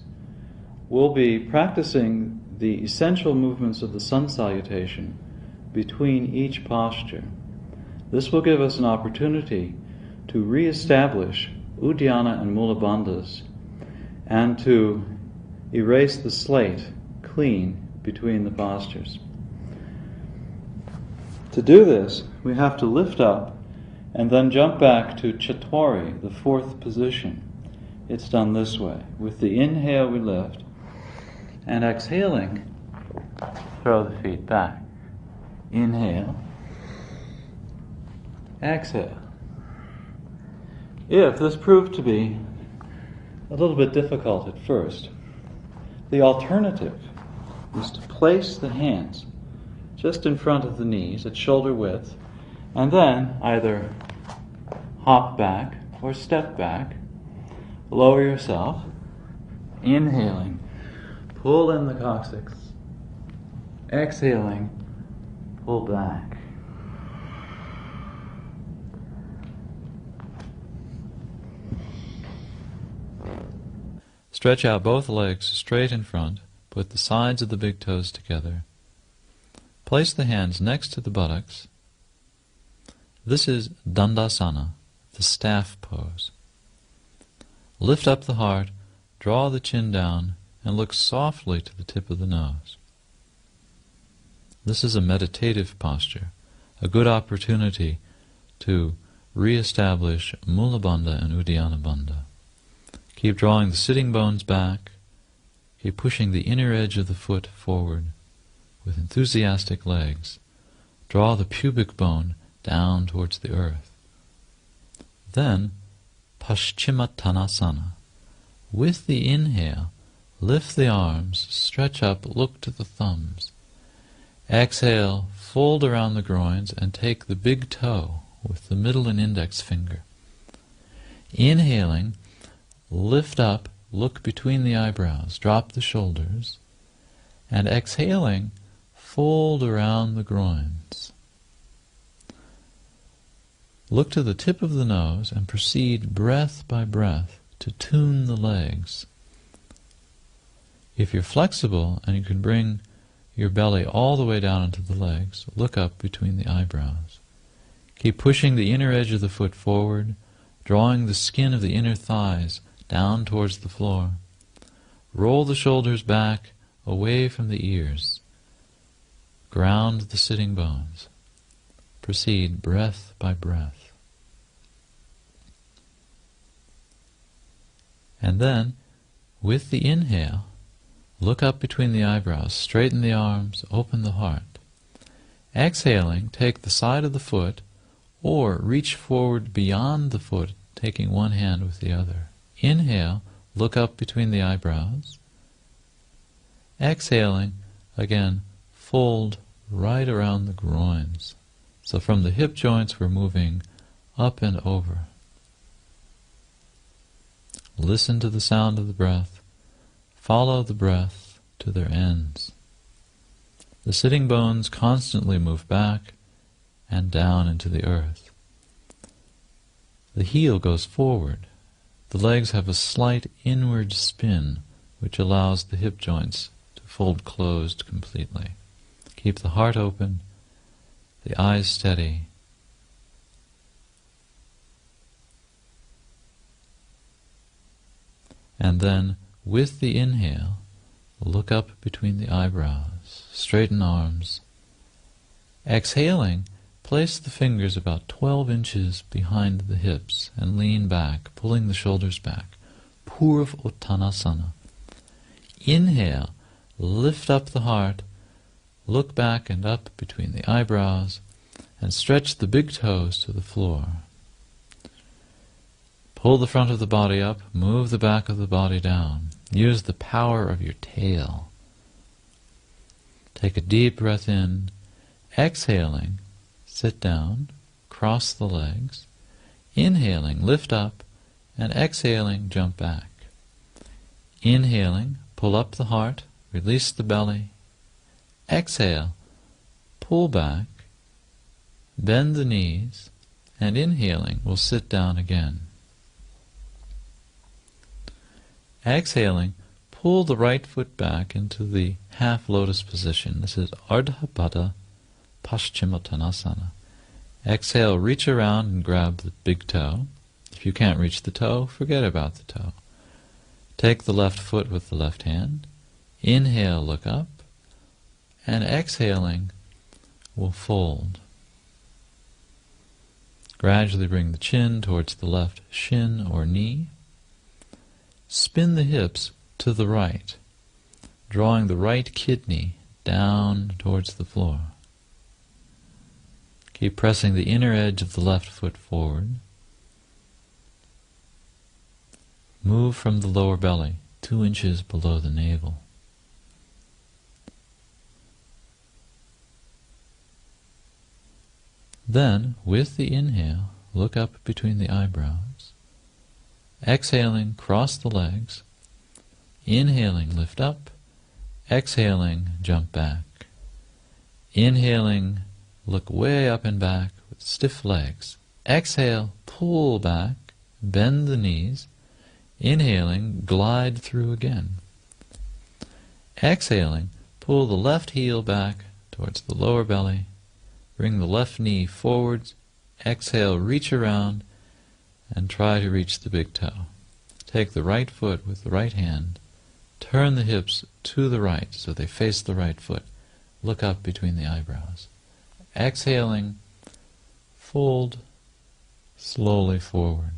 we'll be practicing the essential movements of the sun salutation between each posture. This will give us an opportunity to re-establish Uddiyana and Mula Bandhas and to erase the slate clean between the postures. To do this, we have to lift up and then jump back to Chatwari, the fourth position. It's done this way. With the inhale we lift, and exhaling, throw the feet back. Inhale, exhale. If this proved to be a little bit difficult at first, the alternative is to place the hands just in front of the knees at shoulder width, and then either hop back or step back, lower yourself, inhaling, pull in the coccyx, exhaling, pull back. Stretch out both legs straight in front, put the sides of the big toes together. Place the hands next to the buttocks. This is Dandasana, the staff pose. Lift up the heart, draw the chin down, and look softly to the tip of the nose. This is a meditative posture, a good opportunity to re-establish Mula Bandha and Uddiyana Bandha. Keep drawing the sitting bones back. Keep pushing the inner edge of the foot forward with enthusiastic legs. Draw the pubic bone down towards the earth. Then, Paschimottanasana. With the inhale, lift the arms, stretch up, look to the thumbs. Exhale, fold around the groins and take the big toe with the middle and index finger. Inhaling, lift up, look between the eyebrows, drop the shoulders, and exhaling, fold around the groins. Look to the tip of the nose and proceed breath by breath to tune the legs. If you're flexible and you can bring your belly all the way down into the legs, look up between the eyebrows. Keep pushing the inner edge of the foot forward, drawing the skin of the inner thighs down towards the floor. Roll the shoulders back, away from the ears. Ground the sitting bones. Proceed breath by breath. And then, with the inhale, look up between the eyebrows, straighten the arms, open the heart. Exhaling, take the side of the foot, or reach forward beyond the foot, taking one hand with the other. Inhale, look up between the eyebrows. Exhaling, again, fold right around the groins. So from the hip joints we're moving up and over. Listen to the sound of the breath. Follow the breath to their ends. The sitting bones constantly move back and down into the earth. The heel goes forward. The legs have a slight inward spin, which allows the hip joints to fold closed completely. Keep the heart open, the eyes steady. And then, with the inhale, look up between the eyebrows, straighten arms. Exhaling, place the fingers about 12 inches behind the hips and lean back, pulling the shoulders back. Purva Uttanasana. Inhale, lift up the heart, look back and up between the eyebrows, and stretch the big toes to the floor. Pull the front of the body up, move the back of the body down. Use the power of your tail. Take a deep breath in. Exhaling, sit down, cross the legs. Inhaling, lift up, and exhaling, jump back. Inhaling, pull up the heart, release the belly. Exhale, pull back, bend the knees, and inhaling, we'll sit down again. Exhaling, pull the right foot back into the half lotus position. This is Ardha Pada Paschimottanasana. Exhale, reach around and grab the big toe. If you can't reach the toe, forget about the toe. Take the left foot with the left hand. Inhale, look up. And exhaling, we'll fold. Gradually bring the chin towards the left shin or knee. Spin the hips to the right, drawing the right kidney down towards the floor. Keep pressing the inner edge of the left foot forward. Move from the lower belly, 2 inches below the navel. Then, with the inhale, look up between the eyebrows. Exhaling, cross the legs. Inhaling, lift up. Exhaling, jump back. Inhaling, look way up and back with stiff legs. Exhale, pull back, bend the knees. Inhaling, glide through again. Exhaling, pull the left heel back towards the lower belly. Bring the left knee forwards. Exhale, reach around and try to reach the big toe. Take the right foot with the right hand. Turn the hips to the right so they face the right foot. Look up between the eyebrows. Exhaling, fold slowly forward.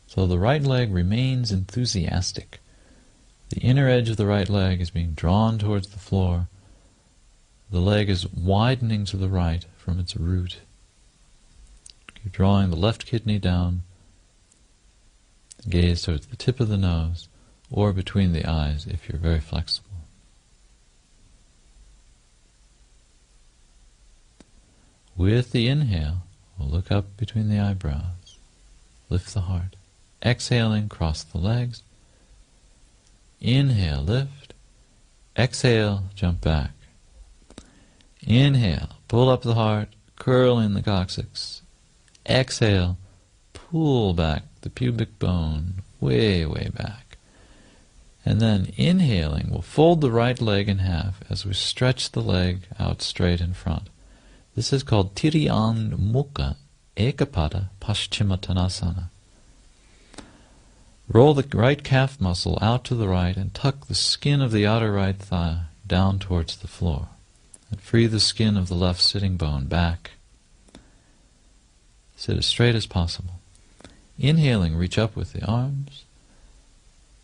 So the right leg remains enthusiastic. The inner edge of the right leg is being drawn towards the floor. The leg is widening to the right from its root. Keep drawing the left kidney down. Gaze towards the tip of the nose or between the eyes if you're very flexible. With the inhale, we'll look up between the eyebrows. Lift the heart. Exhaling, cross the legs. Inhale, lift. Exhale, jump back. Inhale, pull up the heart, curl in the coccyx. Exhale, pull back the pubic bone way, way back. And then inhaling, we'll fold the right leg in half as we stretch the leg out straight in front. This is called Tiryan Mukha Ekapada Paschimottanasana. Roll the right calf muscle out to the right and tuck the skin of the outer right thigh down towards the floor. And free the skin of the left sitting bone back. Sit as straight as possible. Inhaling, reach up with the arms.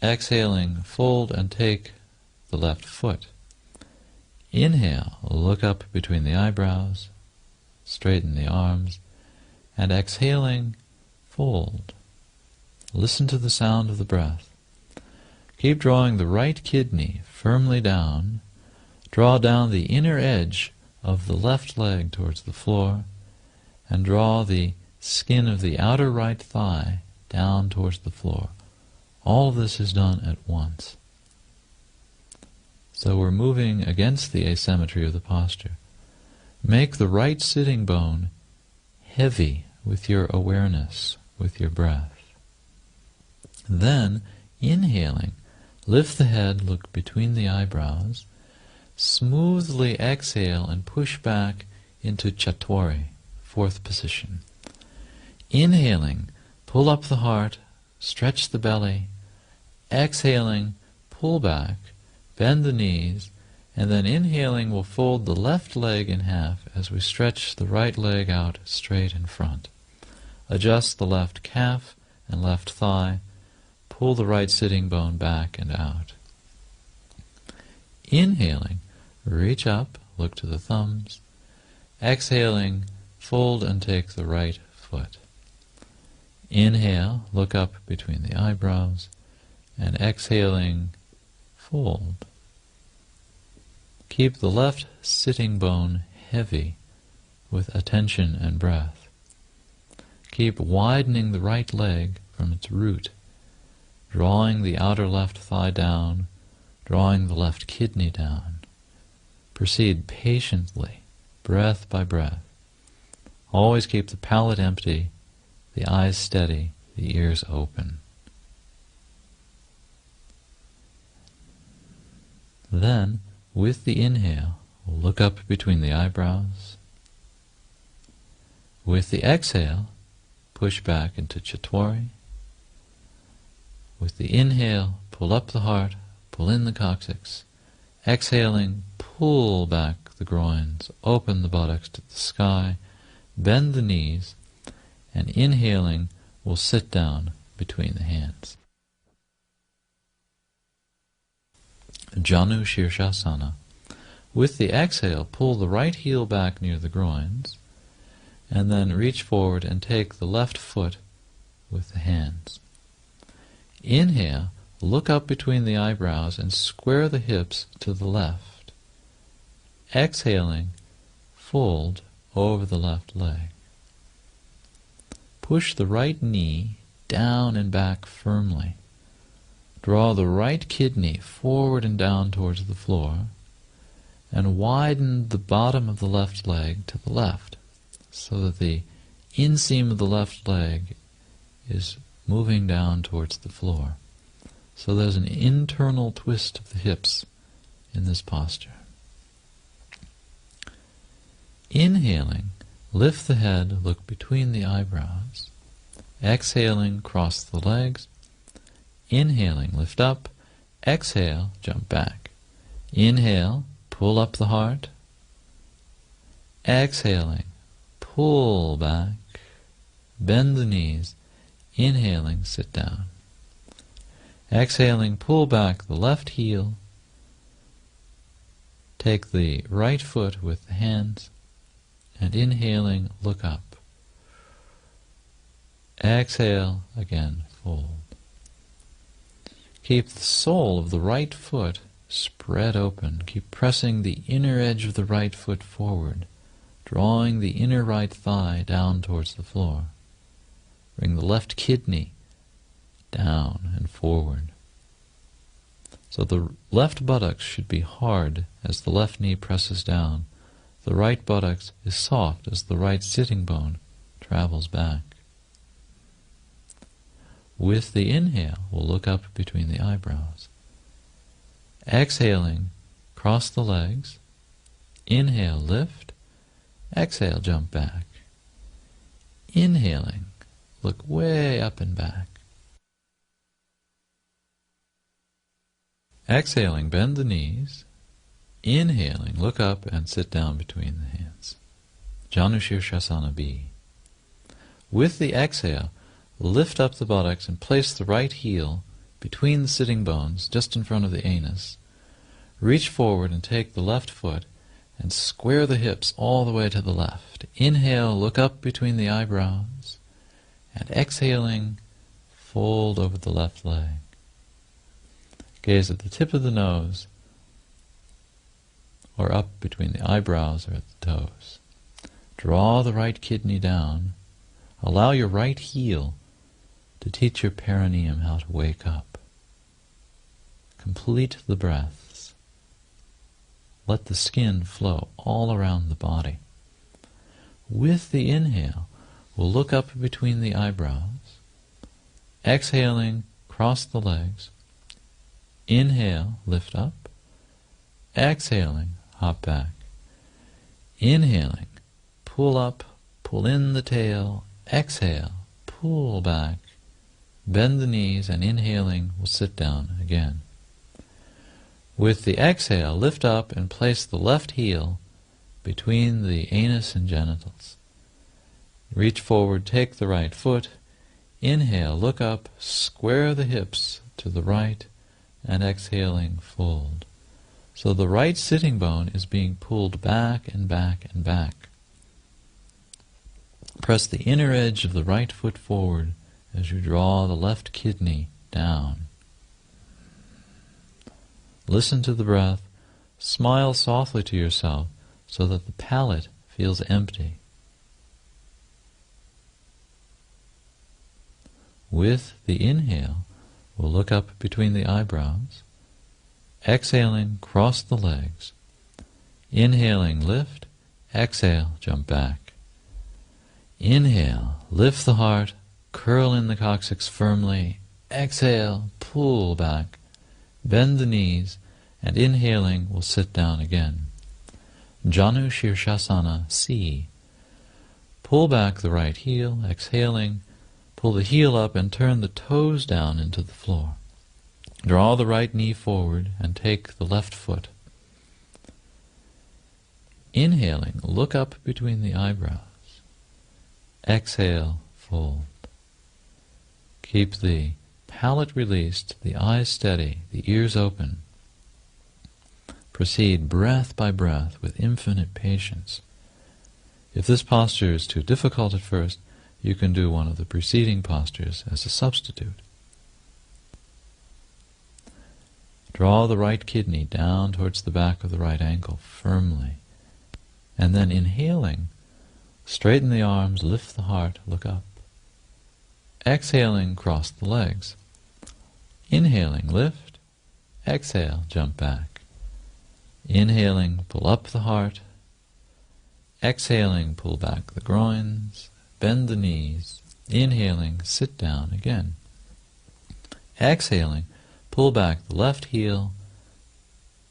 Exhaling, fold and take the left foot. Inhale, look up between the eyebrows, straighten the arms, and exhaling, fold. Listen to the sound of the breath. Keep drawing the right kidney firmly down. Draw down the inner edge of the left leg towards the floor, and draw the skin of the outer right thigh down towards the floor. All of this is done at once. So we're moving against the asymmetry of the posture. Make the right sitting bone heavy with your awareness, with your breath. Then, inhaling, lift the head, look between the eyebrows, smoothly exhale and push back into Chaturanga, fourth position. Inhaling, pull up the heart, stretch the belly. Exhaling, pull back, bend the knees, and then inhaling, we'll fold the left leg in half as we stretch the right leg out straight in front. Adjust the left calf and left thigh. Pull the right sitting bone back and out. Inhaling, reach up, look to the thumbs. Exhaling, fold and take the right foot. Inhale, look up between the eyebrows, and exhaling, fold. Keep the left sitting bone heavy with attention and breath. Keep widening the right leg from its root, drawing the outer left thigh down, drawing the left kidney down. Proceed patiently, breath by breath. Always keep the palate empty, the eyes steady, the ears open. Then, with the inhale, look up between the eyebrows. With the exhale, push back into Chaturanga. With the inhale, pull up the heart, pull in the coccyx. Exhaling, pull back the groins, open the buttocks to the sky, bend the knees, and inhaling, we'll sit down between the hands. Janu Shirshasana. With the exhale, pull the right heel back near the groins, and then reach forward and take the left foot with the hands. Inhale, look up between the eyebrows and square the hips to the left. Exhaling, fold over the left leg. Push the right knee down and back firmly. Draw the right kidney forward and down towards the floor, and widen the bottom of the left leg to the left, so that the inseam of the left leg is moving down towards the floor. So there's an internal twist of the hips in this posture. Inhaling, lift the head, look between the eyebrows. Exhaling, cross the legs. Inhaling, lift up. Exhale, jump back. Inhale, pull up the heart. Exhaling, pull back. Bend the knees. Inhaling, sit down. Exhaling, pull back the left heel. Take the right foot with the hands. And inhaling, look up. Exhale, again, fold. Keep the sole of the right foot spread open. Keep pressing the inner edge of the right foot forward, drawing the inner right thigh down towards the floor. Bring the left kidney down and forward. So the left buttocks should be hard as the left knee presses down. The right buttocks is soft as the right sitting bone travels back. With the inhale, we'll look up between the eyebrows. Exhaling, cross the legs. Inhale, lift. Exhale, jump back. Inhaling, look way up and back. Exhaling, bend the knees. Inhaling, look up and sit down between the hands. Janu Shirshasana B. With the exhale, lift up the buttocks and place the right heel between the sitting bones, just in front of the anus. Reach forward and take the left foot and square the hips all the way to the left. Inhale, look up between the eyebrows, and exhaling, fold over the left leg. Gaze at the tip of the nose, or up between the eyebrows or at the toes. Draw the right kidney down. Allow your right heel to teach your perineum how to wake up. Complete the breaths. Let the skin flow all around the body. With the inhale, we'll look up between the eyebrows. Exhaling, cross the legs. Inhale, lift up. Exhaling, hop back. Inhaling, pull up, pull in the tail. Exhale, pull back. Bend the knees, and inhaling, we'll sit down again. With the exhale, lift up and place the left heel between the anus and genitals. Reach forward, take the right foot. Inhale, look up, square the hips to the right, and exhaling, fold. So the right sitting bone is being pulled back and back and back. Press the inner edge of the right foot forward as you draw the left kidney down. Listen to the breath. Smile softly to yourself so that the palate feels empty. With the inhale, we'll look up between the eyebrows. Exhaling, cross the legs. Inhaling, lift. Exhale, jump back. Inhale, lift the heart, curl in the coccyx firmly. Exhale, pull back. Bend the knees, and inhaling, we'll sit down again. Janu Shirshasana C. Pull back the right heel. Exhaling, pull the heel up and turn the toes down into the floor. Draw the right knee forward and take the left foot. Inhaling, look up between the eyebrows. Exhale, fold. Keep the palate released, the eyes steady, the ears open. Proceed breath by breath with infinite patience. If this posture is too difficult at first, you can do one of the preceding postures as a substitute. Draw the right kidney down towards the back of the right ankle firmly. And then inhaling, straighten the arms, lift the heart, look up. Exhaling, cross the legs. Inhaling, lift. Exhale, jump back. Inhaling, pull up the heart. Exhaling, pull back the groins. Bend the knees. Inhaling, sit down again. Exhaling, pull back the left heel.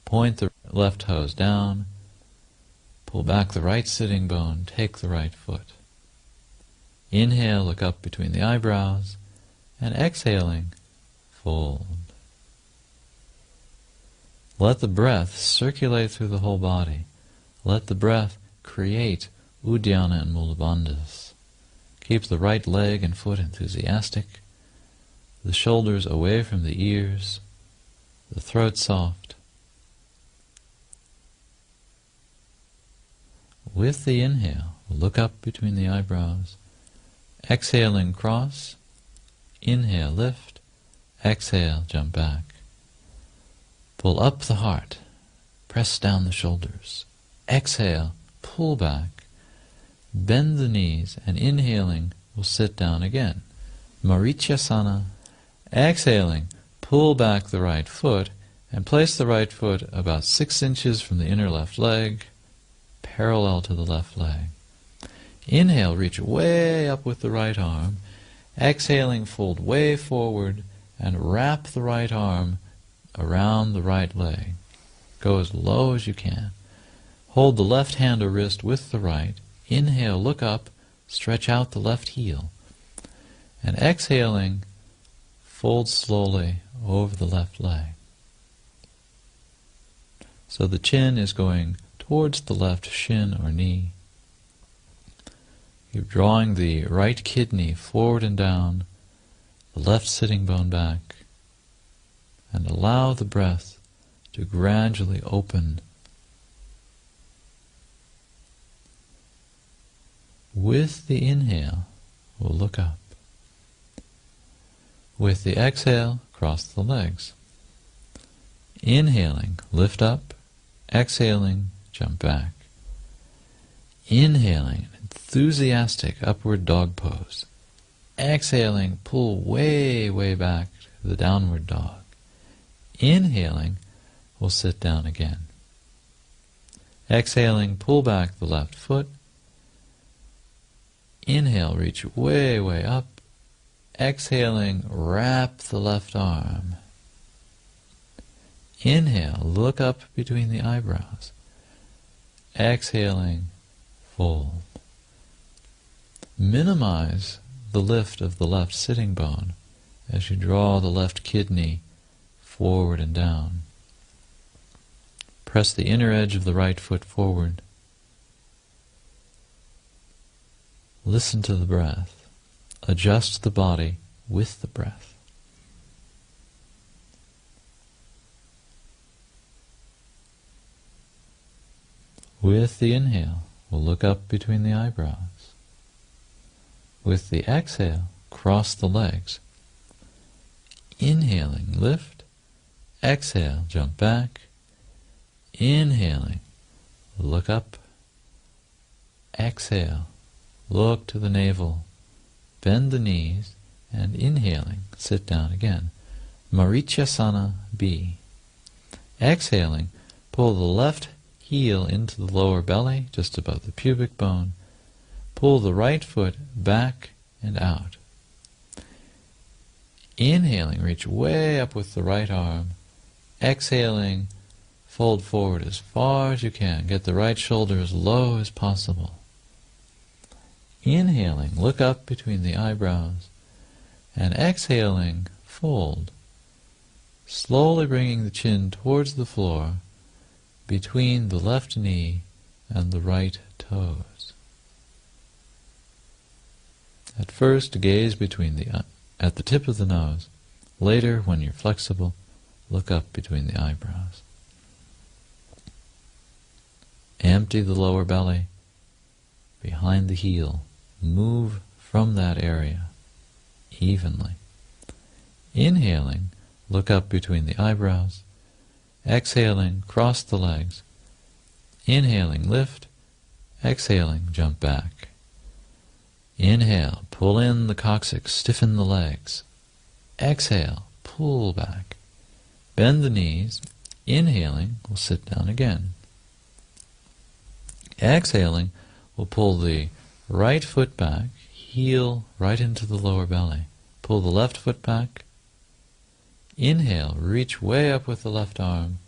Point the left toes down. Pull back the right sitting bone. Take the right foot. Inhale, look up between the eyebrows, and exhaling, fold. Let the breath circulate through the whole body. Let the breath create Uddiyana and Mula Bandhas. Keep the right leg and foot enthusiastic, the shoulders away from the ears, the throat soft. With the inhale, look up between the eyebrows. Exhaling, cross. Inhale, lift. Exhale, jump back. Pull up the heart. Press down the shoulders. Exhale, pull back. Bend the knees, and inhaling, we'll sit down again. Marichyasana. Exhaling, pull back the right foot, and place the right foot about 6 inches from the inner left leg, parallel to the left leg. Inhale, reach way up with the right arm. Exhaling, fold way forward and wrap the right arm around the right leg. Go as low as you can. Hold the left hand or wrist with the right. Inhale, look up, stretch out the left heel. And exhaling, fold slowly over the left leg. So the chin is going towards the left shin or knee. You're drawing the right kidney forward and down, the left sitting bone back, and allow the breath to gradually open. With the inhale, we'll look up. With the exhale, cross the legs. Inhaling, lift up. Exhaling, jump back. Inhaling, enthusiastic upward dog pose. Exhaling, pull way, way back to the downward dog. Inhaling, we'll sit down again. Exhaling, pull back the left foot. Inhale, reach way, way up. Exhaling, wrap the left arm. Inhale, look up between the eyebrows. Exhaling, fold. Minimize the lift of the left sitting bone as you draw the left kidney forward and down. Press the inner edge of the right foot forward. Listen to the breath. Adjust the body with the breath. With the inhale, we'll look up between the eyebrows. With the exhale, cross the legs. Inhaling, lift. Exhale, jump back. Inhaling, look up. Exhale, look to the navel. Bend the knees, and inhaling, sit down again. Marichyasana B. Exhaling, pull the left heel into the lower belly, just above the pubic bone. Pull the right foot back and out. Inhaling, reach way up with the right arm. Exhaling, fold forward as far as you can. Get the right shoulder as low as possible. Inhaling, look up between the eyebrows. And exhaling, fold. Slowly bringing the chin towards the floor, between the left knee and the right toes. At first, gaze at the tip of the nose. Later, when you're flexible, look up between the eyebrows. Empty the lower belly, behind the heel. Move from that area evenly. Inhaling, look up between the eyebrows. Exhaling, cross the legs. Inhaling, lift. Exhaling, jump back. Inhale, pull in the coccyx, stiffen the legs. Exhale, pull back. Bend the knees. Inhaling, we'll sit down again. Exhaling, we'll pull the right foot back, heel right into the lower belly. Pull the left foot back. Inhale, reach way up with the left arm.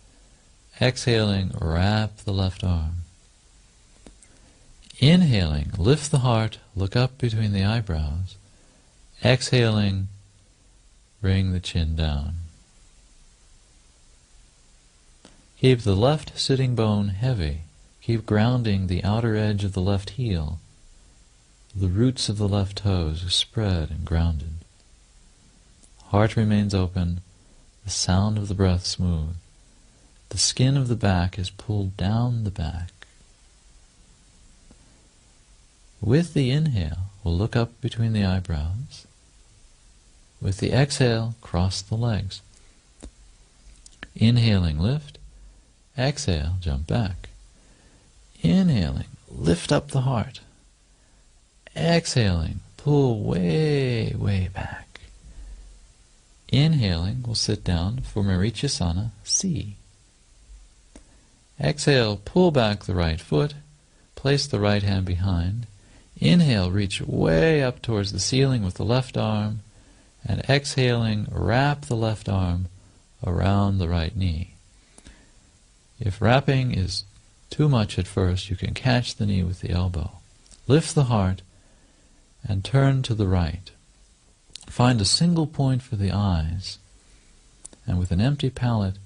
Exhaling, wrap the left arm. Inhaling, lift the heart, look up between the eyebrows. Exhaling, bring the chin down. Keep the left sitting bone heavy. Keep grounding the outer edge of the left heel. The roots of the left toes are spread and grounded. Heart remains open, the sound of the breath smooth. The skin of the back is pulled down the back. With the inhale, we'll look up between the eyebrows. With the exhale, cross the legs. Inhaling, lift. Exhale, jump back. Inhaling, lift up the heart. Exhaling, pull way, way back. Inhaling, we'll sit down for Marichyasana C. Exhale, pull back the right foot. Place the right hand behind. Inhale, reach way up towards the ceiling with the left arm, and exhaling, wrap the left arm around the right knee. If wrapping is too much at first, you can catch the knee with the elbow. Lift the heart and turn to the right. Find a single point for the eyes, and with an empty palate,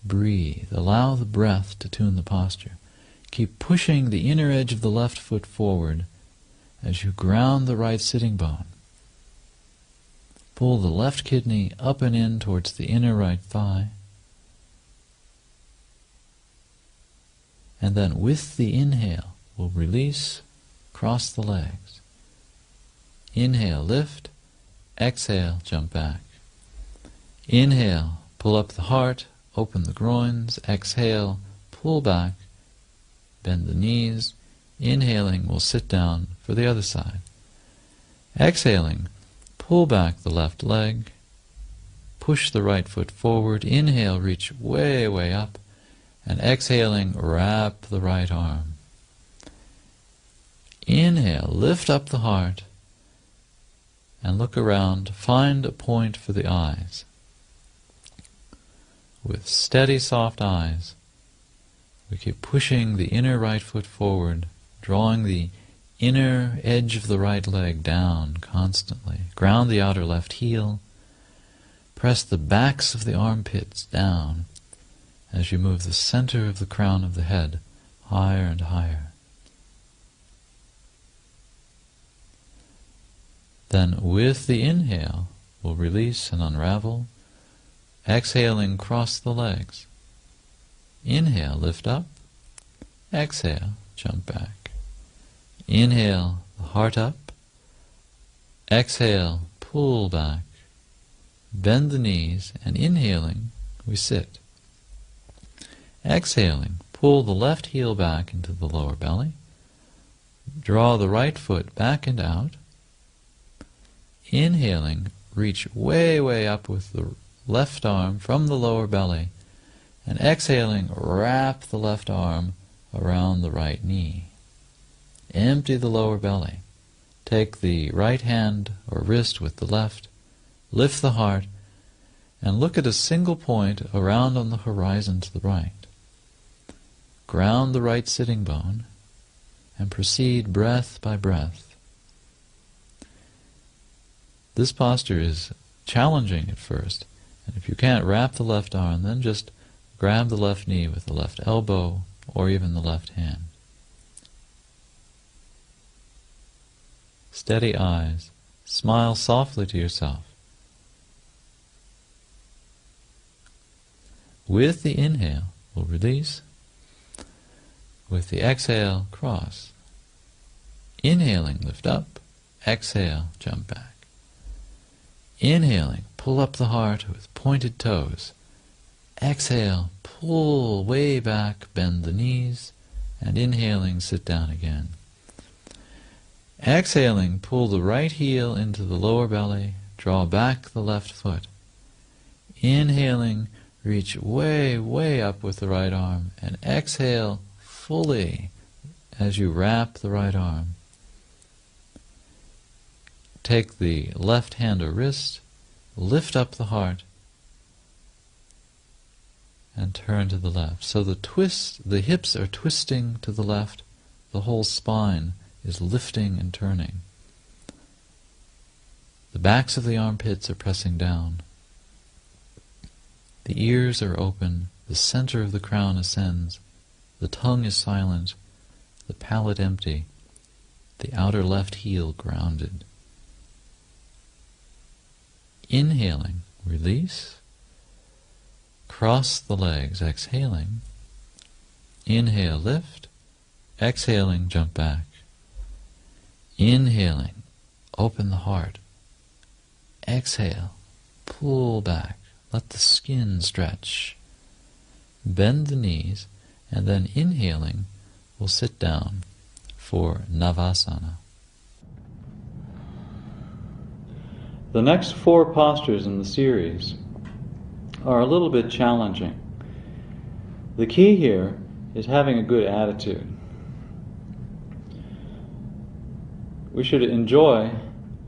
breathe. Allow the breath to tune the posture. Keep pushing the inner edge of the left foot forward as you ground the right sitting bone. Pull the left kidney up and in towards the inner right thigh. And then with the inhale, we'll release, cross the legs. Inhale, lift. Exhale, jump back. Inhale, pull up the heart, open the groins. Exhale, pull back, bend the knees. Inhaling, we'll sit down for the other side. Exhaling, pull back the left leg. Push the right foot forward. Inhale, reach way, way up. And exhaling, wrap the right arm. Inhale, lift up the heart. And look around, find a point for the eyes. With steady, soft eyes, we keep pushing the inner right foot forward, drawing the inner edge of the right leg down constantly. Ground the outer left heel. Press the backs of the armpits down as you move the center of the crown of the head higher and higher. Then with the inhale, we'll release and unravel. Exhaling, cross the legs. Inhale, lift up. Exhale, jump back. Inhale, the heart up. Exhale, pull back. Bend the knees, and inhaling, we sit. Exhaling, pull the left heel back into the lower belly. Draw the right foot back and out. Inhaling, reach way, way up with the left arm from the lower belly. And exhaling, wrap the left arm around the right knee. Empty the lower belly. Take the right hand or wrist with the left. Lift the heart and look at a single point around on the horizon to the right. Ground the right sitting bone and proceed breath by breath. This posture is challenging at first, and if you can't wrap the left arm, then just grab the left knee with the left elbow or even the left hand. Steady eyes. Smile softly to yourself. With the inhale, we'll release. With the exhale, cross. Inhaling, lift up. Exhale, jump back. Inhaling, pull up the heart with pointed toes. Exhale, pull way back, bend the knees, and inhaling, sit down again. Exhaling, pull the right heel into the lower belly, draw back the left foot. Inhaling, reach way, way up with the right arm, and exhale fully as you wrap the right arm. Take the left hand or wrist, lift up the heart, and turn to the left. So the hips are twisting to the left, the whole spine is lifting and turning. The backs of the armpits are pressing down. The ears are open, the center of the crown ascends, the tongue is silent, the palate empty, the outer left heel grounded. Inhaling, release. Cross the legs, exhaling. Inhale, lift. Exhaling, jump back. Inhaling, open the heart. Exhale, pull back. Let the skin stretch. Bend the knees, and then inhaling, we'll sit down for Navasana. The next 4 postures in the series are a little bit challenging. The key here is having a good attitude. we should enjoy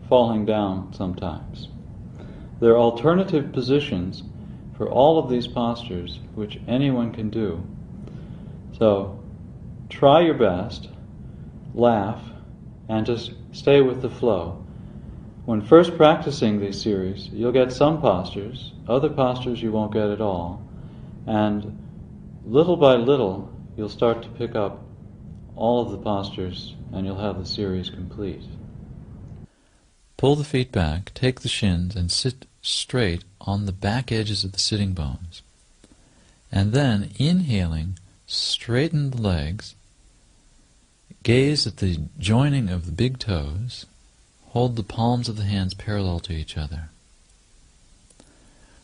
falling down sometimes. There are alternative positions for all of these postures which anyone can do. So try your best, laugh, and just stay with the flow. When first practicing these series, you'll get some postures, other postures you won't get at all, and little by little you'll start to pick up all of the postures and you'll have the series complete. Pull the feet back, take the shins, and sit straight on the back edges of the sitting bones. And then, inhaling, straighten the legs, gaze at the joining of the big toes, hold the palms of the hands parallel to each other.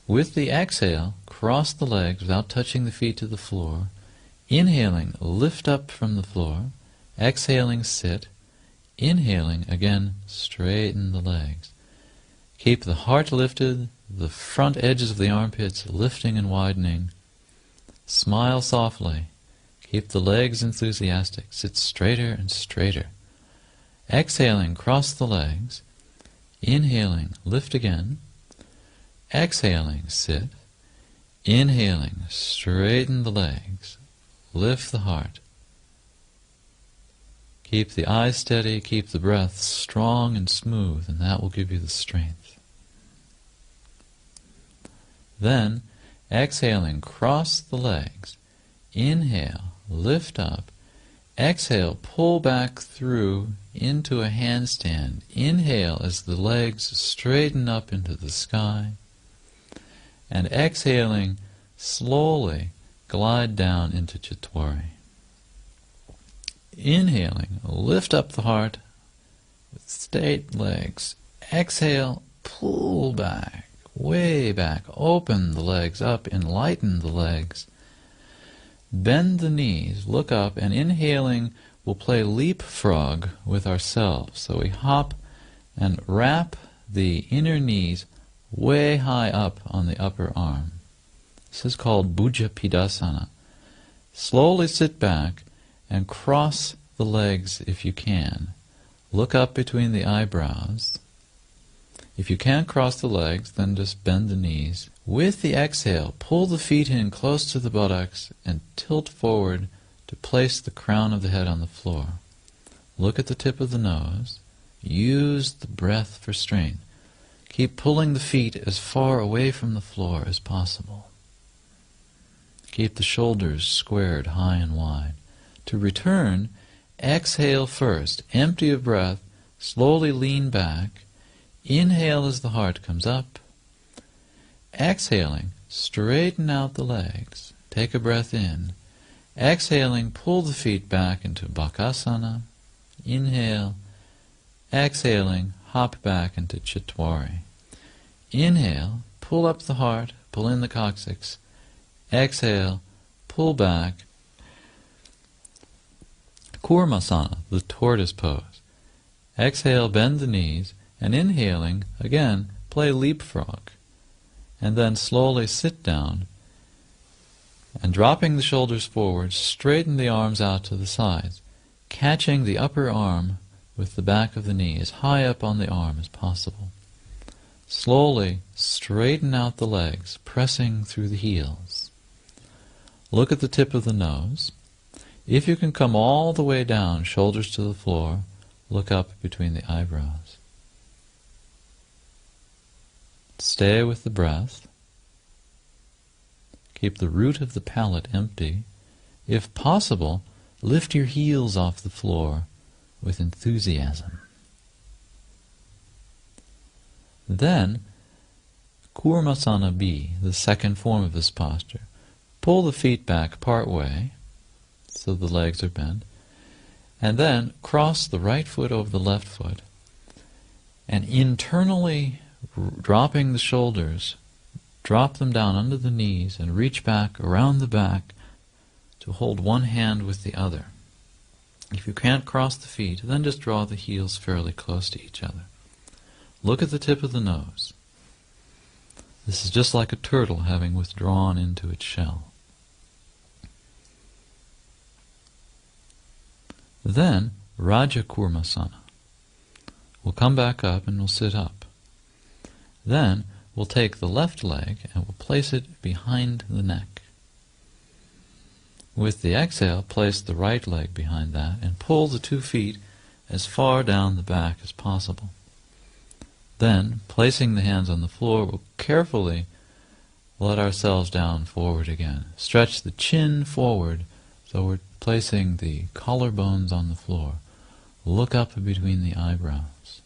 With the exhale, cross the legs without touching the feet to the floor. Inhaling, lift up from the floor. Exhaling, sit. Inhaling, again, straighten the legs. Keep the heart lifted, the front edges of the armpits lifting and widening. Smile softly. Keep the legs enthusiastic. Sit straighter and straighter. Exhaling, cross the legs. Inhaling, lift again. Exhaling, sit. Inhaling, straighten the legs. Lift the heart. Keep the eyes steady, keep the breath strong and smooth, and that will give you the strength. Then, exhaling, cross the legs. Inhale, lift up. Exhale, pull back through into a handstand. Inhale as the legs straighten up into the sky. And exhaling, slowly glide down into Chitwari. Inhaling, lift up the heart with straight legs. Exhale, pull back, way back. Open the legs up, enlighten the legs. Bend the knees, look up, and inhaling, we'll play leapfrog with ourselves. So we hop and wrap the inner knees way high up on the upper arm. This is called Bhuja Pidasana. Slowly sit back and cross the legs if you can. Look up between the eyebrows. If you can't cross the legs, then just bend the knees. With the exhale, pull the feet in close to the buttocks and tilt forward to place the crown of the head on the floor. Look at the tip of the nose. Use the breath for strength. Keep pulling the feet as far away from the floor as possible. Keep the shoulders squared high and wide. To return, exhale first, empty of breath, slowly lean back. Inhale as the heart comes up. Exhaling, straighten out the legs. Take a breath in. Exhaling, pull the feet back into Bakasana. Inhale. Exhaling, hop back into Chitwari. Inhale, pull up the heart, pull in the coccyx. Exhale, pull back. Kurmasana, the tortoise pose. Exhale, bend the knees, and inhaling, again, play leapfrog. And then slowly sit down, and dropping the shoulders forward, straighten the arms out to the sides, catching the upper arm with the back of the knee as high up on the arm as possible. Slowly straighten out the legs, pressing through the heels. Look at the tip of the nose. If you can come all the way down, shoulders to the floor, look up between the eyebrows. Stay with the breath. Keep the root of the palate empty. If possible, lift your heels off the floor with enthusiasm. Then, Kurmasana B, the second form of this posture. Pull the feet back part way, so the legs are bent, and then cross the right foot over the left foot, and internally dropping the shoulders, drop them down under the knees and reach back around the back to hold one hand with the other. If you can't cross the feet, then just draw the heels fairly close to each other. Look at the tip of the nose. This is just like a turtle having withdrawn into its shell. Then, Raja Kurmasana. We'll come back up and we'll sit up. Then we'll take the left leg and we'll place it behind the neck. With the exhale, place the right leg behind that and pull the 2 feet as far down the back as possible. Then, placing the hands on the floor, we'll carefully let ourselves down forward again. Stretch the chin forward, so we're placing the collarbones on the floor. Look up between the eyebrows.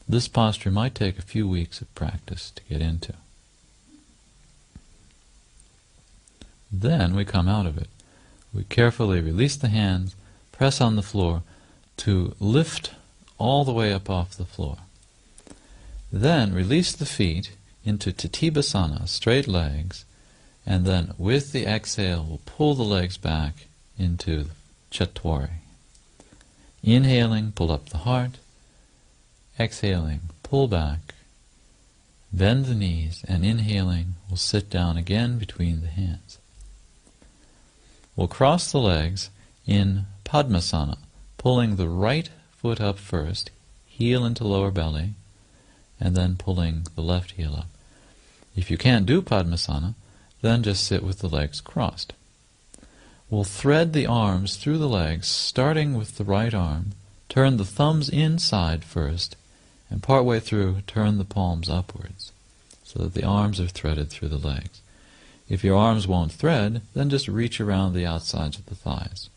This posture might take a few weeks of practice to get into. Then we come out of it. We carefully release the hands, press on the floor to lift all the way up off the floor. Then release the feet into Tatibhasana, straight legs, and then with the exhale we'll pull the legs back into Chatvori. Inhaling, pull up the heart. Exhaling, pull back. Bend the knees, and inhaling, we'll sit down again between the hands. We'll cross the legs in Padmasana, pulling the right foot up first, heel into lower belly, and then pulling the left heel up. If you can't do Padmasana, then just sit with the legs crossed. We'll thread the arms through the legs, starting with the right arm. Turn the thumbs inside first, and partway through, turn the palms upwards, so that the arms are threaded through the legs. If your arms won't thread, then just reach around the outsides of the thighs.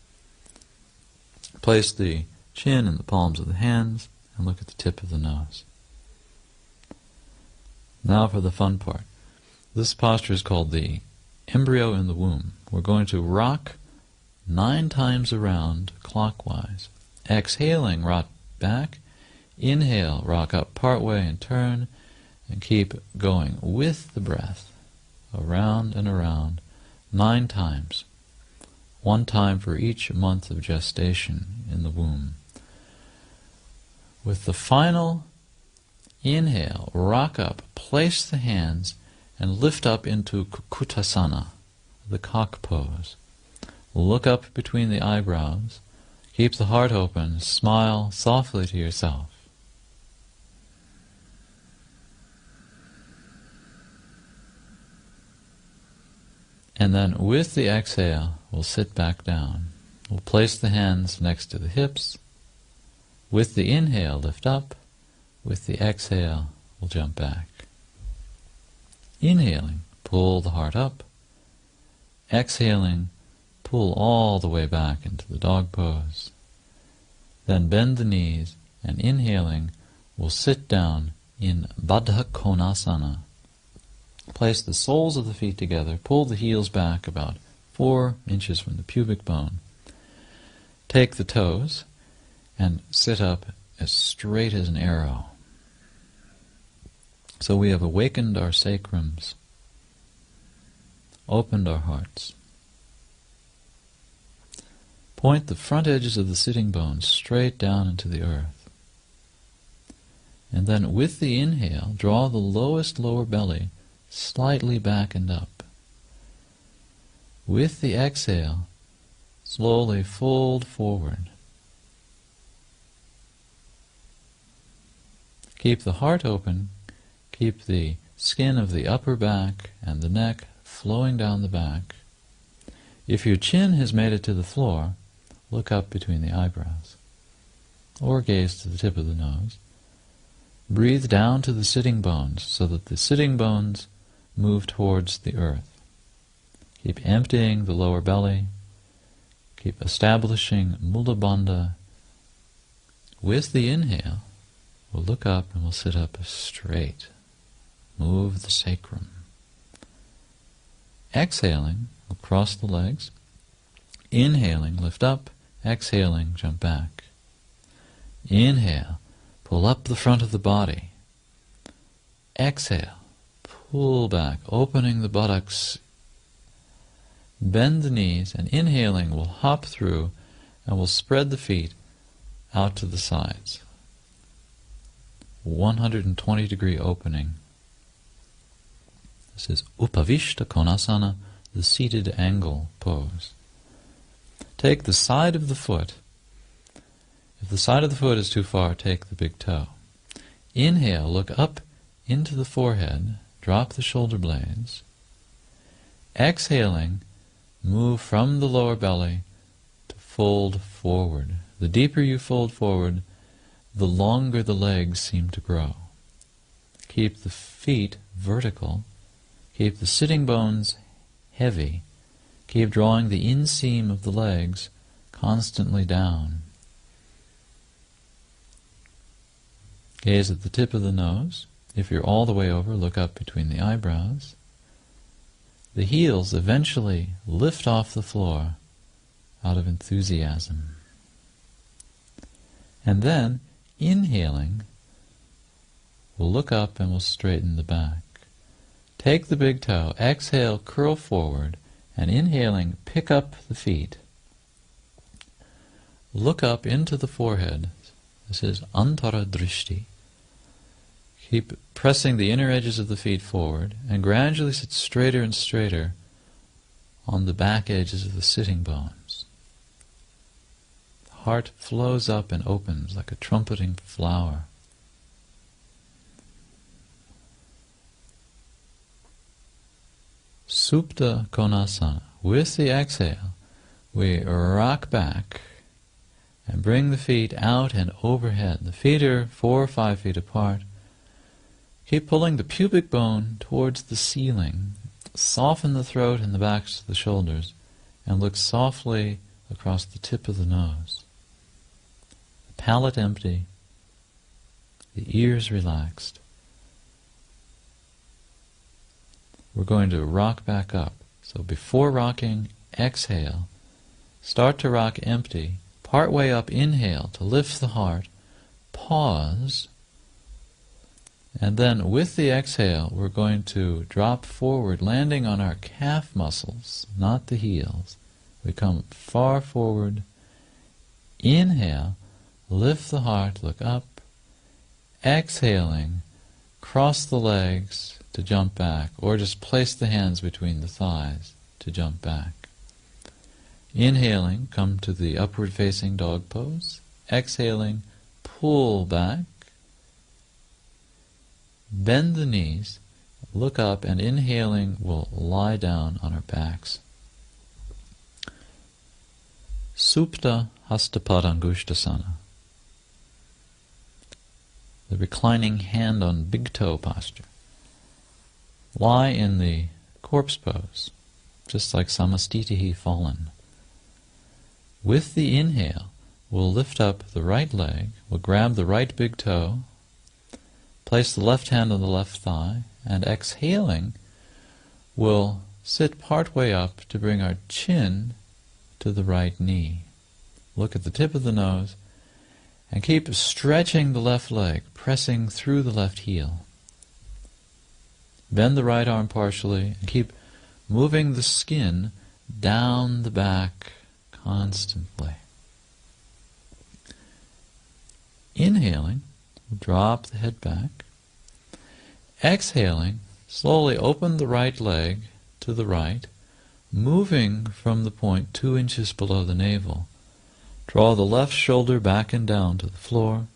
Place the chin in the palms of the hands, and look at the tip of the nose. Now for the fun part. This posture is called the embryo in the womb. We're going to rock 9 times around clockwise. Exhaling, rock back. Inhale, rock up partway and turn, and keep going with the breath, around and around, 9 times. 1 time for each month of gestation in the womb. With the final inhale, rock up, place the hands, and lift up into Kukutasana, the cock pose. Look up between the eyebrows, keep the heart open, smile softly to yourself. And then with the exhale, we'll sit back down. We'll place the hands next to the hips. With the inhale, lift up. With the exhale, we'll jump back. Inhaling, pull the heart up. Exhaling, pull all the way back into the dog pose. Then bend the knees, and inhaling, we'll sit down in Baddha Konasana. Place the soles of the feet together, pull the heels back about 4 inches from the pubic bone. Take the toes and sit up as straight as an arrow. So we have awakened our sacrums, opened our hearts. Point the front edges of the sitting bones straight down into the earth. And then with the inhale, draw the lowest lower belly slightly back and up. With the exhale, slowly fold forward. Keep the heart open, keep the skin of the upper back and the neck flowing down the back. If your chin has made it to the floor, look up between the eyebrows, or gaze to the tip of the nose. Breathe down to the sitting bones so that the sitting bones move towards the earth. Keep emptying the lower belly. Keep establishing Mula Bandha. With the inhale, we'll look up and we'll sit up straight. Move the sacrum. Exhaling, we'll cross the legs. Inhaling, lift up. Exhaling, jump back. Inhale, pull up the front of the body. Exhale, pull back, opening the buttocks. Bend the knees, and inhaling, we'll hop through and we'll spread the feet out to the sides. 120-degree opening. This is Upavishta Konasana, the seated angle pose. Take the side of the foot. If the side of the foot is too far, take the big toe. Inhale, look up into the forehead, drop the shoulder blades. Exhaling, move from the lower belly to fold forward. The deeper you fold forward, the longer the legs seem to grow. Keep the feet vertical. Keep the sitting bones heavy. Keep drawing the inseam of the legs constantly down. Gaze at the tip of the nose. If you're all the way over, look up between the eyebrows. The heels eventually lift off the floor out of enthusiasm. And then, inhaling, we'll look up and we'll straighten the back. Take the big toe, exhale, curl forward, and inhaling, pick up the feet. Look up into the forehead. This is antara drishti. Keep pressing the inner edges of the feet forward, and gradually sit straighter and straighter on the back edges of the sitting bones. The heart flows up and opens like a trumpeting flower. Supta Konasana. With the exhale, we rock back and bring the feet out and overhead. The feet are 4 or 5 feet apart. Keep pulling the pubic bone towards the ceiling. Soften the throat and the backs of the shoulders, and look softly across the tip of the nose. The palate empty, the ears relaxed. We're going to rock back up. So before rocking, exhale. Start to rock empty. Part way up, inhale to lift the heart. Pause. And then with the exhale, we're going to drop forward, landing on our calf muscles, not the heels. We come far forward. Inhale, lift the heart, look up. Exhaling, cross the legs to jump back, or just place the hands between the thighs to jump back. Inhaling, come to the upward facing dog pose. Exhaling, pull back. Bend the knees, look up, and inhaling, we'll lie down on our backs. Supta Hastapadangushtasana. The reclining hand on big toe posture. Lie in the corpse pose, just like Samastitihi fallen. With the inhale, we'll lift up the right leg, we'll grab the right big toe, place the left hand on the left thigh, and exhaling, we'll sit part way up to bring our chin to the right knee. Look at the tip of the nose, and keep stretching the left leg, pressing through the left heel. Bend the right arm partially, and keep moving the skin down the back constantly. Inhaling, drop the head back. Exhaling, slowly open the right leg to the right, moving from the point 2 inches below the navel. Draw the left shoulder back and down to the floor.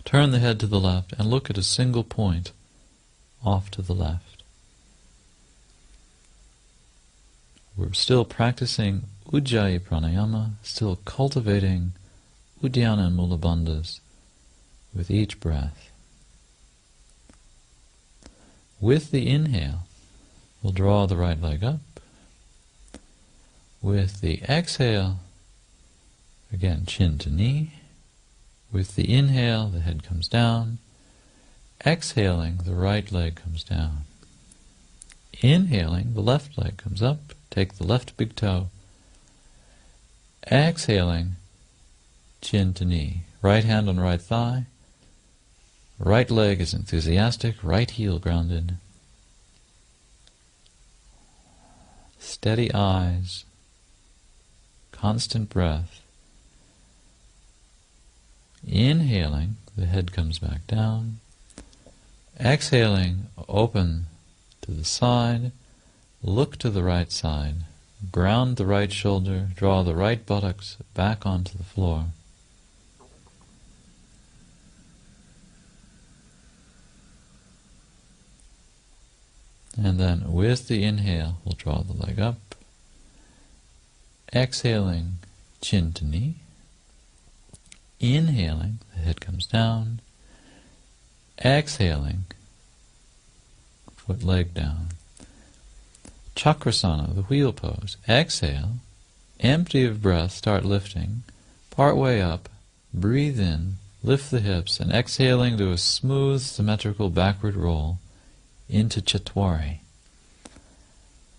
Turn the head to the left and look at a single point off to the left. We're still practicing Ujjayi Pranayama, still cultivating Uddiyana and Mula Bandhas with each breath. With the inhale, we'll draw the right leg up. With the exhale, again, chin to knee. With the inhale, the head comes down. Exhaling, the right leg comes down. Inhaling, the left leg comes up. Take the left big toe. Exhaling, chin to knee. Right hand on right thigh. Right leg is enthusiastic, right heel grounded. Steady eyes, constant breath. Inhaling, the head comes back down. Exhaling, open to the side, look to the right side, ground the right shoulder, draw the right buttocks back onto the floor. And then with the inhale, we'll draw the leg up. Exhaling, chin to knee. Inhaling, the head comes down. Exhaling, foot leg down. Chakrasana, the wheel pose. Exhale, empty of breath, start lifting. Part way up, breathe in, lift the hips, and exhaling, do a smooth, symmetrical backward roll into Chatwari.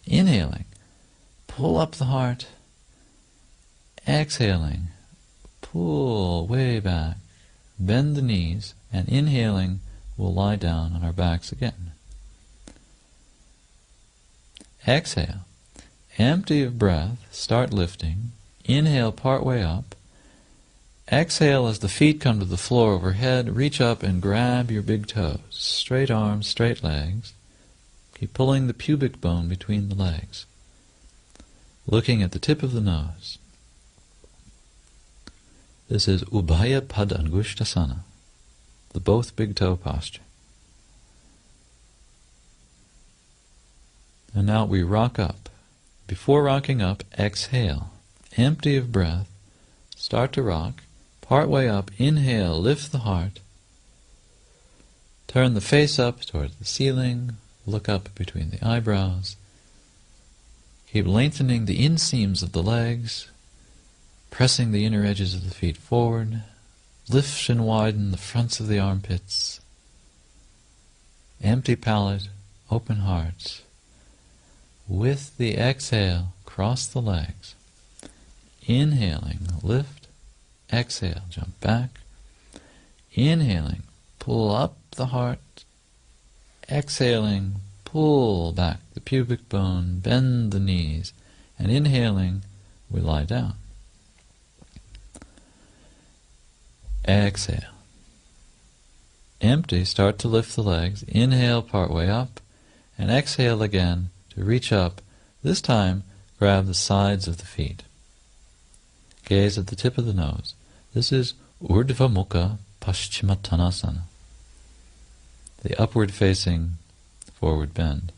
Inhaling, pull up the heart. Exhaling, pull way back, bend the knees, and inhaling, we'll lie down on our backs again. Exhale, empty of breath, start lifting. Inhale, part way up. Exhale as the feet come to the floor overhead, reach up and grab your big toes. Straight arms, straight legs. Keep pulling the pubic bone between the legs. Looking at the tip of the nose. This is Ubhaya Pad Angushtasana, the both big toe posture. And now we rock up. Before rocking up, exhale. Empty of breath, start to rock. Part way up, inhale, lift the heart. Turn the face up towards the ceiling. Look up between the eyebrows. Keep lengthening the inseams of the legs, pressing the inner edges of the feet forward. Lift and widen the fronts of the armpits. Empty palate, open heart. With the exhale, cross the legs. Inhaling, lift. Exhale, jump back. Inhaling, pull up the heart. Exhaling, pull back the pubic bone, bend the knees. And inhaling, we lie down. Exhale. Empty, start to lift the legs. Inhale, part way up. And exhale again to reach up. This time, grab the sides of the feet. Gaze at the tip of the nose. This is Urdhva Mukha Paschimottanasana, the upward-facing forward bend.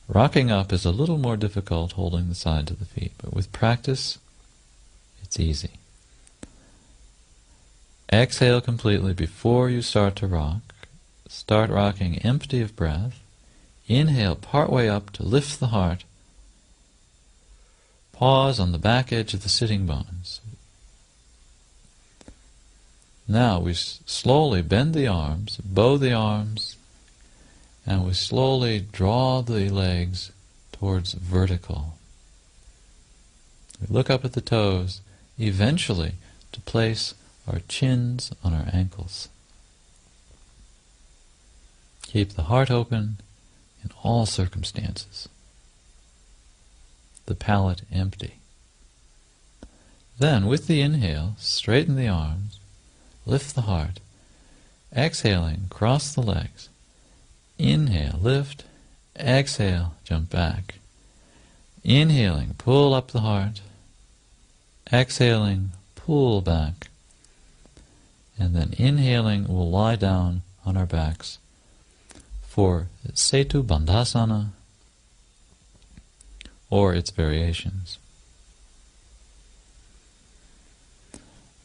Rocking up is a little more difficult holding the sides of the feet, but with practice, it's easy. Exhale completely before you start to rock. Start rocking empty of breath. Inhale partway up to lift the heart. Pause on the back edge of the sitting bones. Now we slowly bend the arms, bow the arms, and we slowly draw the legs towards vertical. We look up at the toes, eventually to place our chins on our ankles. Keep the heart open in all circumstances. The palate empty. Then, with the inhale, straighten the arms, lift the heart. Exhaling, cross the legs. Inhale, lift. Exhale, jump back. Inhaling, pull up the heart. Exhaling, pull back. And then inhaling, we'll lie down on our backs for Setu Bandhasana or its variations.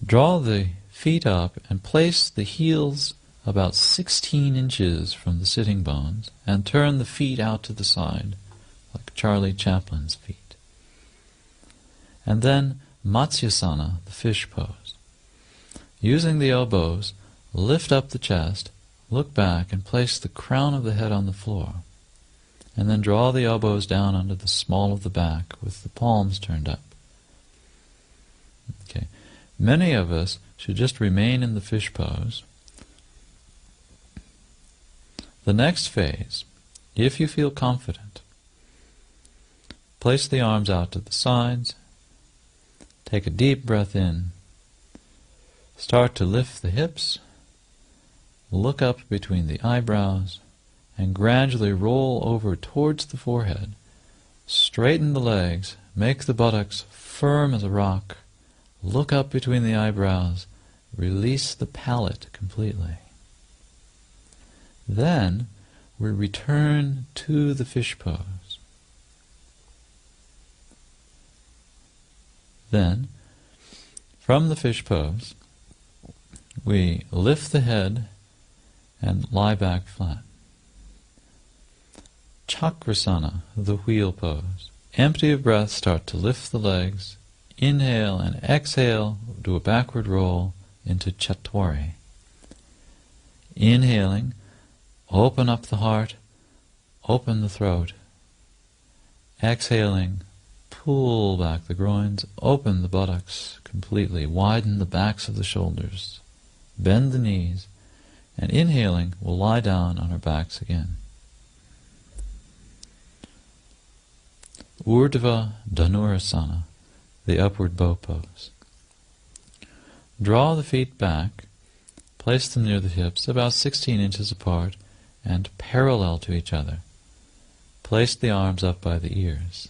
Draw the feet up and place the heels about 16 inches from the sitting bones and turn the feet out to the side like Charlie Chaplin's feet. And then Matsyasana, the fish pose. Using the elbows, lift up the chest, look back and place the crown of the head on the floor. And then draw the elbows down under the small of the back with the palms turned up. Okay. Many of us should just remain in the fish pose. The next phase, if you feel confident, place the arms out to the sides, take a deep breath in, start to lift the hips, look up between the eyebrows, and gradually roll over towards the forehead. Straighten the legs, make the buttocks firm as a rock, look up between the eyebrows, release the palate completely. Then, we return to the fish pose. Then, from the fish pose, we lift the head and lie back flat. Chakrasana, the wheel pose. Empty of breath, start to lift the legs. Inhale and exhale, do a backward roll into Chattwari. Inhaling, open up the heart, open the throat. Exhaling, pull back the groins, open the buttocks completely, widen the backs of the shoulders, bend the knees, and inhaling, we'll lie down on our backs again. Urdhva Dhanurasana, the upward bow pose. Draw the feet back, place them near the hips, about 16 inches apart, and parallel to each other. Place the arms up by the ears.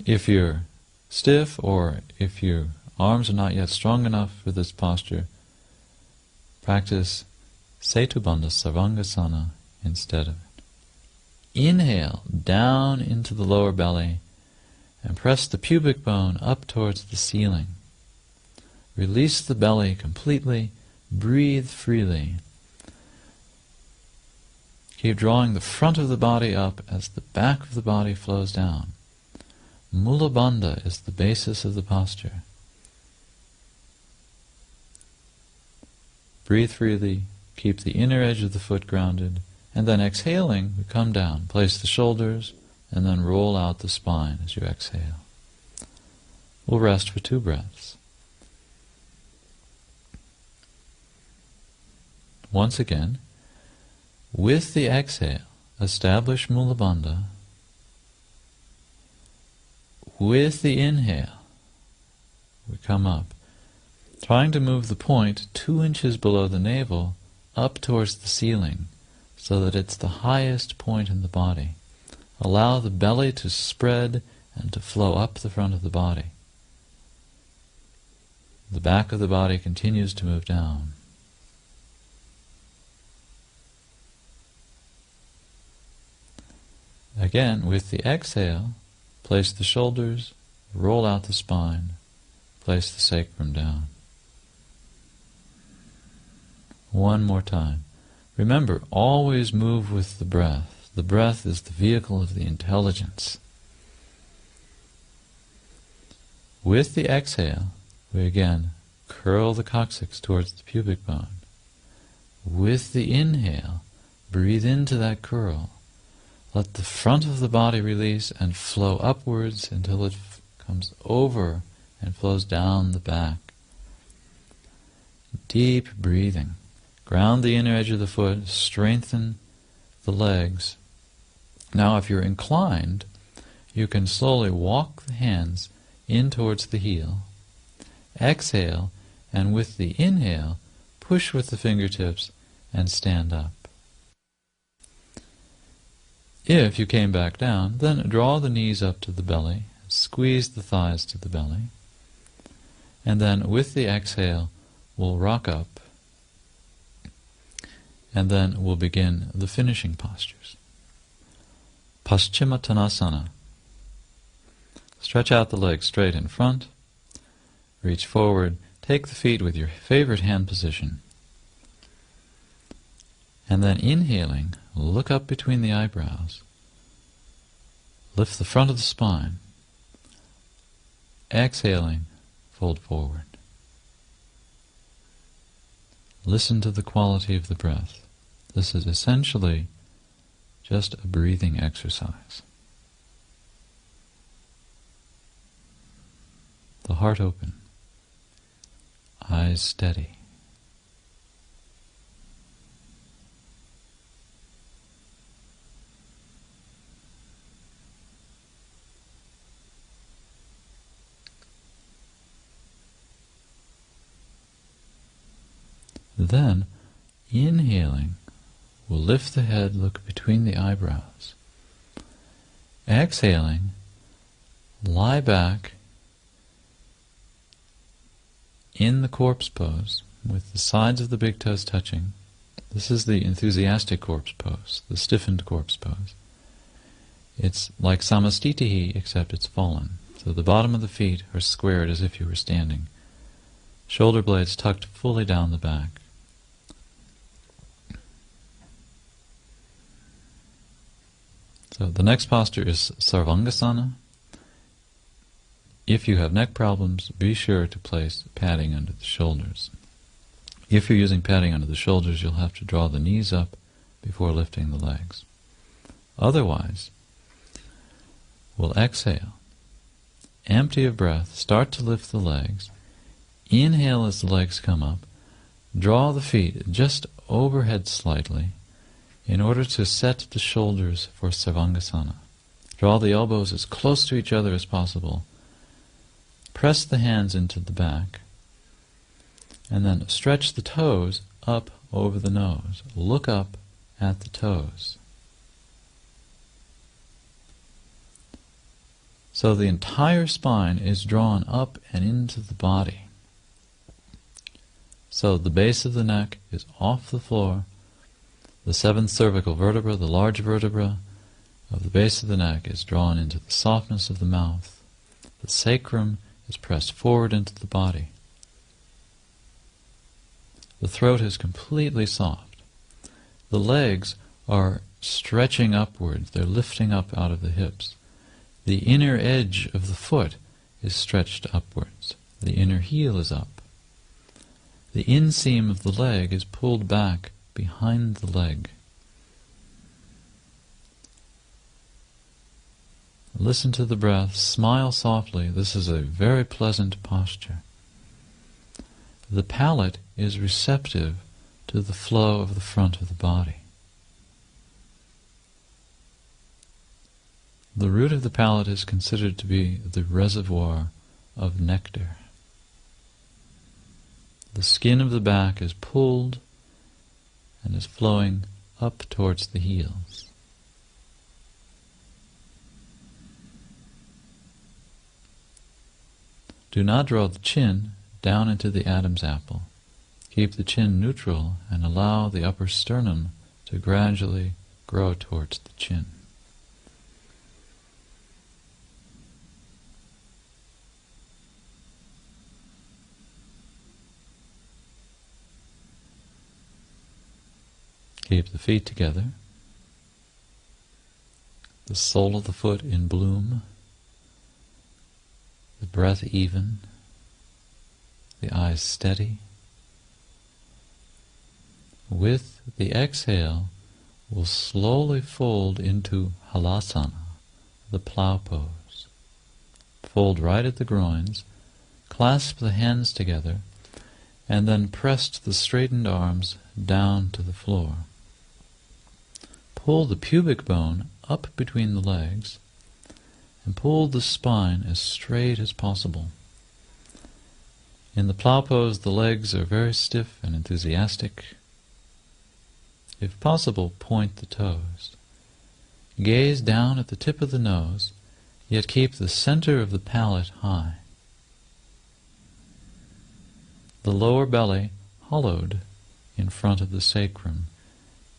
If you're stiff, or if your arms are not yet strong enough for this posture, practice Setubandha Sarvangasana instead of it. Inhale down into the lower belly and press the pubic bone up towards the ceiling. Release the belly completely, breathe freely. Keep drawing the front of the body up as the back of the body flows down. Mula Bandha is the basis of the posture. Breathe freely, keep the inner edge of the foot grounded, and then exhaling, we come down. Place the shoulders, and then roll out the spine as you exhale. We'll rest for 2 breaths. Once again, with the exhale, establish Mula Bandha. With the inhale, we come up, trying to move the point 2 inches below the navel up towards the ceiling, so that it's the highest point in the body. Allow the belly to spread and to flow up the front of the body. The back of the body continues to move down. Again, with the exhale, place the shoulders, roll out the spine, place the sacrum down. One more time. Remember, always move with the breath. The breath is the vehicle of the intelligence. With the exhale, we again curl the coccyx towards the pubic bone. With the inhale, breathe into that curl. Let the front of the body release and flow upwards until it comes over and flows down the back. Deep breathing. Ground the inner edge of the foot, strengthen the legs. Now if you're inclined, you can slowly walk the hands in towards the heel. Exhale, and with the inhale, push with the fingertips and stand up. If you came back down, then draw the knees up to the belly, squeeze the thighs to the belly, and then with the exhale, we'll rock up, and then we'll begin the finishing postures. Paschimottanasana. Stretch out the legs straight in front, reach forward, take the feet with your favorite hand position, and then inhaling, look up between the eyebrows, lift the front of the spine, exhaling, fold forward. Listen to the quality of the breath. This is essentially just a breathing exercise. The heart open, eyes steady. Then, inhaling, we'll lift the head, look between the eyebrows. Exhaling, lie back in the corpse pose, with the sides of the big toes touching. This is the enthusiastic corpse pose, the stiffened corpse pose. It's like samastitihi, except it's fallen. So the bottom of the feet are squared as if you were standing. Shoulder blades tucked fully down the back. So the next posture is sarvangasana. If you have neck problems, be sure to place padding under the shoulders. If you're using padding under the shoulders, you'll have to draw the knees up before lifting the legs. Otherwise, we'll exhale, empty of breath, start to lift the legs, inhale as the legs come up, draw the feet just overhead slightly in order to set the shoulders for sarvangasana. Draw the elbows as close to each other as possible. Press the hands into the back, and then stretch the toes up over the nose. Look up at the toes. So the entire spine is drawn up and into the body. So the base of the neck is off the floor. The seventh cervical vertebra, the large vertebra of the base of the neck, is drawn into the softness of the mouth. The sacrum is pressed forward into the body. The throat is completely soft. The legs are stretching upwards. They're lifting up out of the hips. The inner edge of the foot is stretched upwards. The inner heel is up. The inseam of the leg is pulled back behind the leg. Listen to the breath. Smile softly. This is a very pleasant posture. The palate is receptive to the flow of the front of the body. The root of the palate is considered to be the reservoir of nectar. The skin of the back is pulled and is flowing up towards the heels. Do not draw the chin down into the Adam's apple. Keep the chin neutral and allow the upper sternum to gradually grow towards the chin. Keep the feet together, the sole of the foot in bloom, the breath even, the eyes steady. With the exhale, we'll slowly fold into halasana, the plow pose. Fold right at the groins, clasp the hands together, and then press the straightened arms down to the floor. Pull the pubic bone up between the legs and pull the spine as straight as possible. In the plow pose, the legs are very stiff and enthusiastic. If possible, point the toes. Gaze down at the tip of the nose, yet keep the center of the palate high. The lower belly hollowed in front of the sacrum,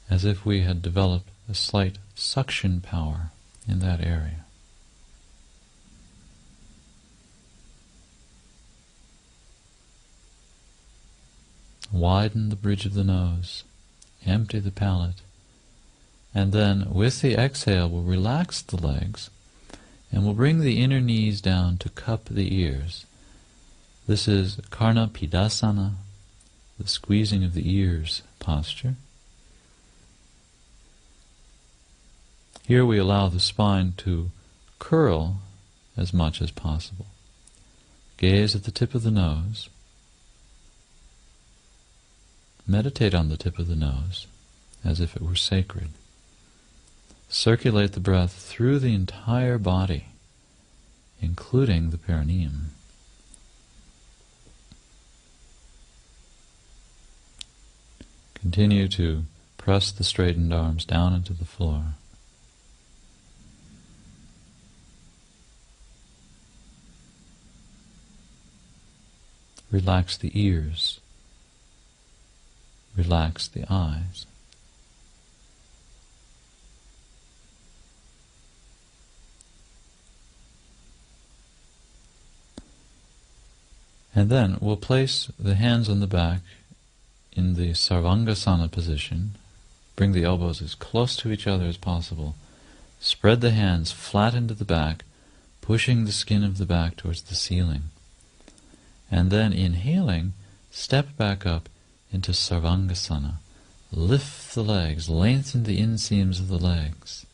as if we had developed a slight suction power in that area. Widen the bridge of the nose, empty the palate, and then with the exhale we'll relax the legs and we'll bring the inner knees down to cup the ears. This is Karna Pidasana, the squeezing of the ears posture. Here we allow the spine to curl as much as possible. Gaze at the tip of the nose. Meditate on the tip of the nose as if it were sacred. Circulate the breath through the entire body, including the perineum. Continue to press the straightened arms down into the floor. Relax the ears. relax the eyes. And then we'll place the hands on the back in the Sarvangasana position. Bring the elbows as close to each other as possible. Spread the hands flat into the back, pushing the skin of the back towards the ceiling. And then inhaling, step back up into Sarvangasana. Lift the legs, lengthen the inseams of the legs.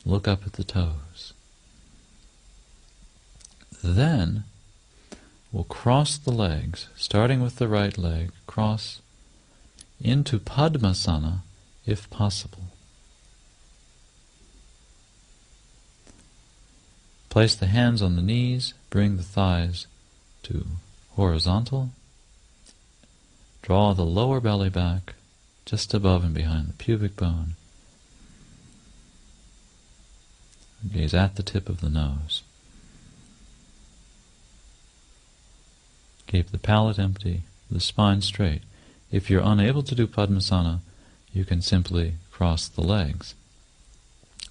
Look up at the toes. Then we'll cross the legs, starting with the right leg, cross into Padmasana if possible. Place the hands on the knees, bring the thighs to horizontal. Draw the lower belly back, just above and behind the pubic bone. Gaze at the tip of the nose. Keep the palate empty, the spine straight. If you're unable to do Padmasana, you can simply cross the legs,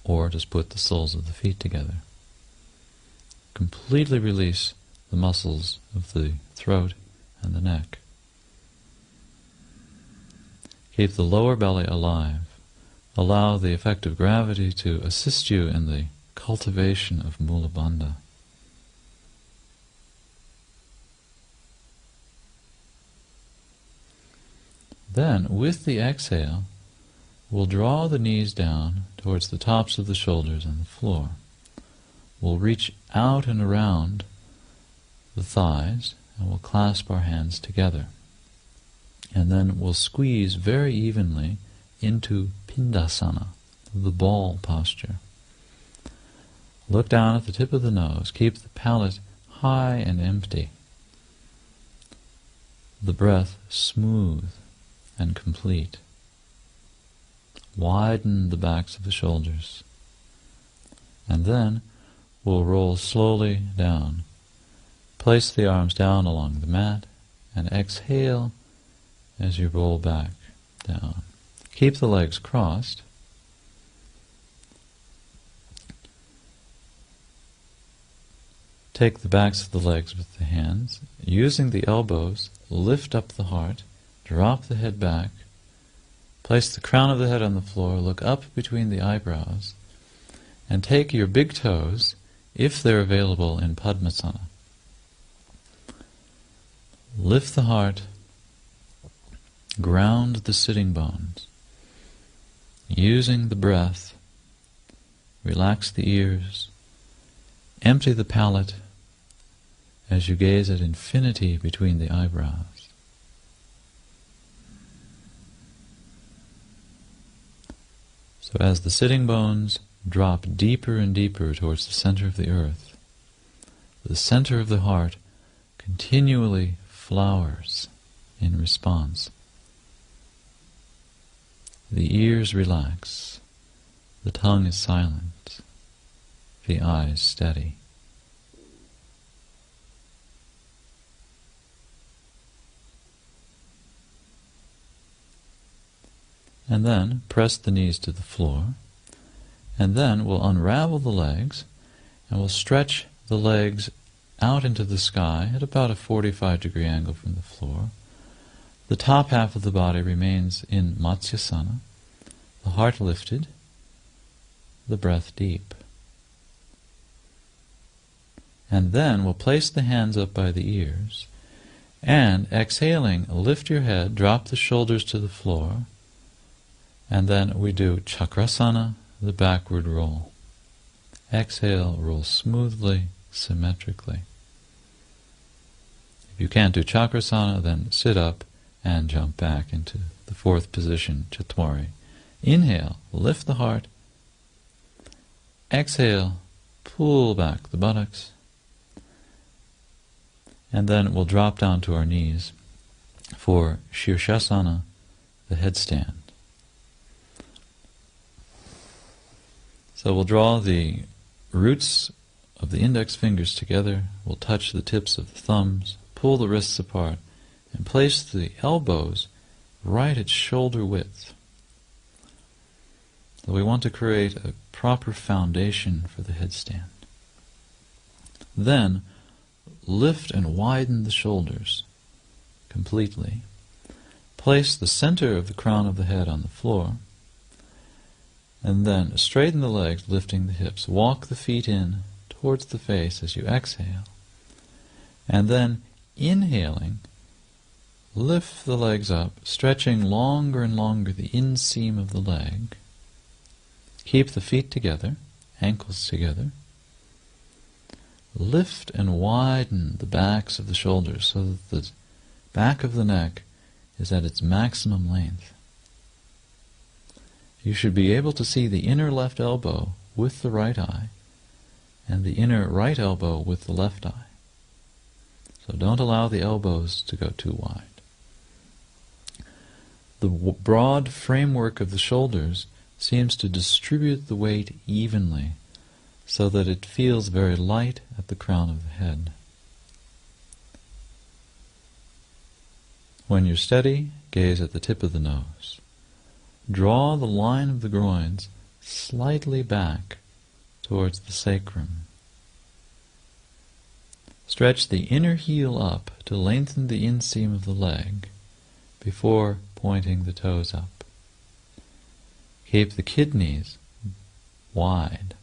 or just put the soles of the feet together. Completely release the muscles of the throat and the neck. Keep the lower belly alive. Allow the effect of gravity to assist you in the cultivation of Mula Bandha. Then, with the exhale, we'll draw the knees down towards the tops of the shoulders and the floor. We'll reach out and around the thighs, and we'll clasp our hands together. And then we'll squeeze very evenly into Pindasana, the ball posture. Look down at the tip of the nose. Keep the palate high and empty. The breath smooth and complete. Widen the backs of the shoulders. And then we'll roll slowly down. Place the arms down along the mat and exhale as you roll back down. Keep the legs crossed. Take the backs of the legs with the hands. Using the elbows, lift up the heart. Drop the head back. Place the crown of the head on the floor. Look up between the eyebrows. And take your big toes, if they're available in Padmasana. Lift the heart. Ground the sitting bones. Using the breath, relax the ears. Empty the palate as you gaze at infinity between the eyebrows. So as the sitting bones drop deeper and deeper towards the center of the earth, the center of the heart continually flowers in response. The ears relax, the tongue is silent, the eyes steady. And then press the knees to the floor, and then we'll unravel the legs, and we'll stretch the legs out into the sky at about a 45-degree angle from the floor. The top half of the body remains in Matsyasana, the heart lifted, the breath deep. And then we'll place the hands up by the ears, and exhaling, lift your head, drop the shoulders to the floor, and then we do Chakrasana, the backward roll. Exhale, roll smoothly, symmetrically. If you can't do Chakrasana, then sit up and jump back into the fourth position, Chatwari. Inhale, lift the heart. Exhale, pull back the buttocks. And then we'll drop down to our knees for Shirshasana, the headstand. So we'll draw the roots of the index fingers together, we'll touch the tips of the thumbs, pull the wrists apart, and place the elbows right at shoulder width. So we want to create a proper foundation for the headstand. Then, lift and widen the shoulders completely. Place the center of the crown of the head on the floor, and then straighten the legs, lifting the hips. Walk the feet in towards the face as you exhale, and then, inhaling, lift the legs up, stretching longer and longer the inseam of the leg. Keep the feet together, ankles together. Lift and widen the backs of the shoulders so that the back of the neck is at its maximum length. You should be able to see the inner left elbow with the right eye and the inner right elbow with the left eye. So don't allow the elbows to go too wide. The broad framework of the shoulders seems to distribute the weight evenly so that it feels very light at the crown of the head. When you're steady, gaze at the tip of the nose. Draw the line of the groins slightly back towards the sacrum. Stretch the inner heel up to lengthen the inseam of the leg before pointing the toes up. Keep the kidneys wide.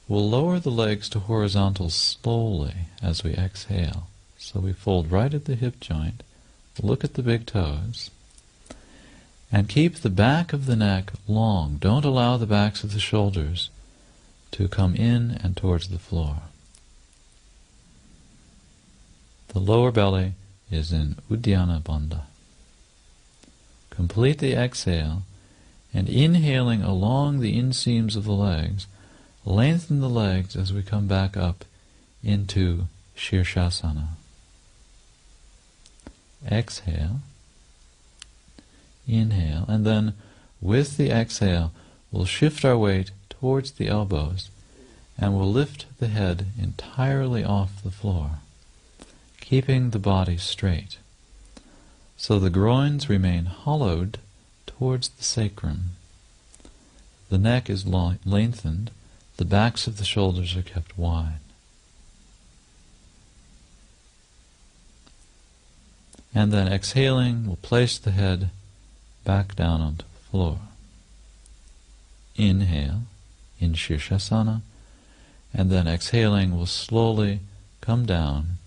We'll lower the legs to horizontal slowly as we exhale. So we fold right at the hip joint, look at the big toes, and keep the back of the neck long. Don't allow the backs of the shoulders to come in and towards the floor. The lower belly is in Uddiyana Bandha. Complete the exhale, and inhaling along the inseams of the legs, lengthen the legs as we come back up into Shirshasana. Exhale, inhale, and then with the exhale we'll shift our weight towards the elbows and we'll lift the head entirely off the floor, keeping the body straight. So the groins remain hollowed towards the sacrum. The neck is lengthened, the backs of the shoulders are kept wide. And then exhaling, we'll place the head back down onto the floor. Inhale in Shirshasana, and then exhaling, we'll slowly come down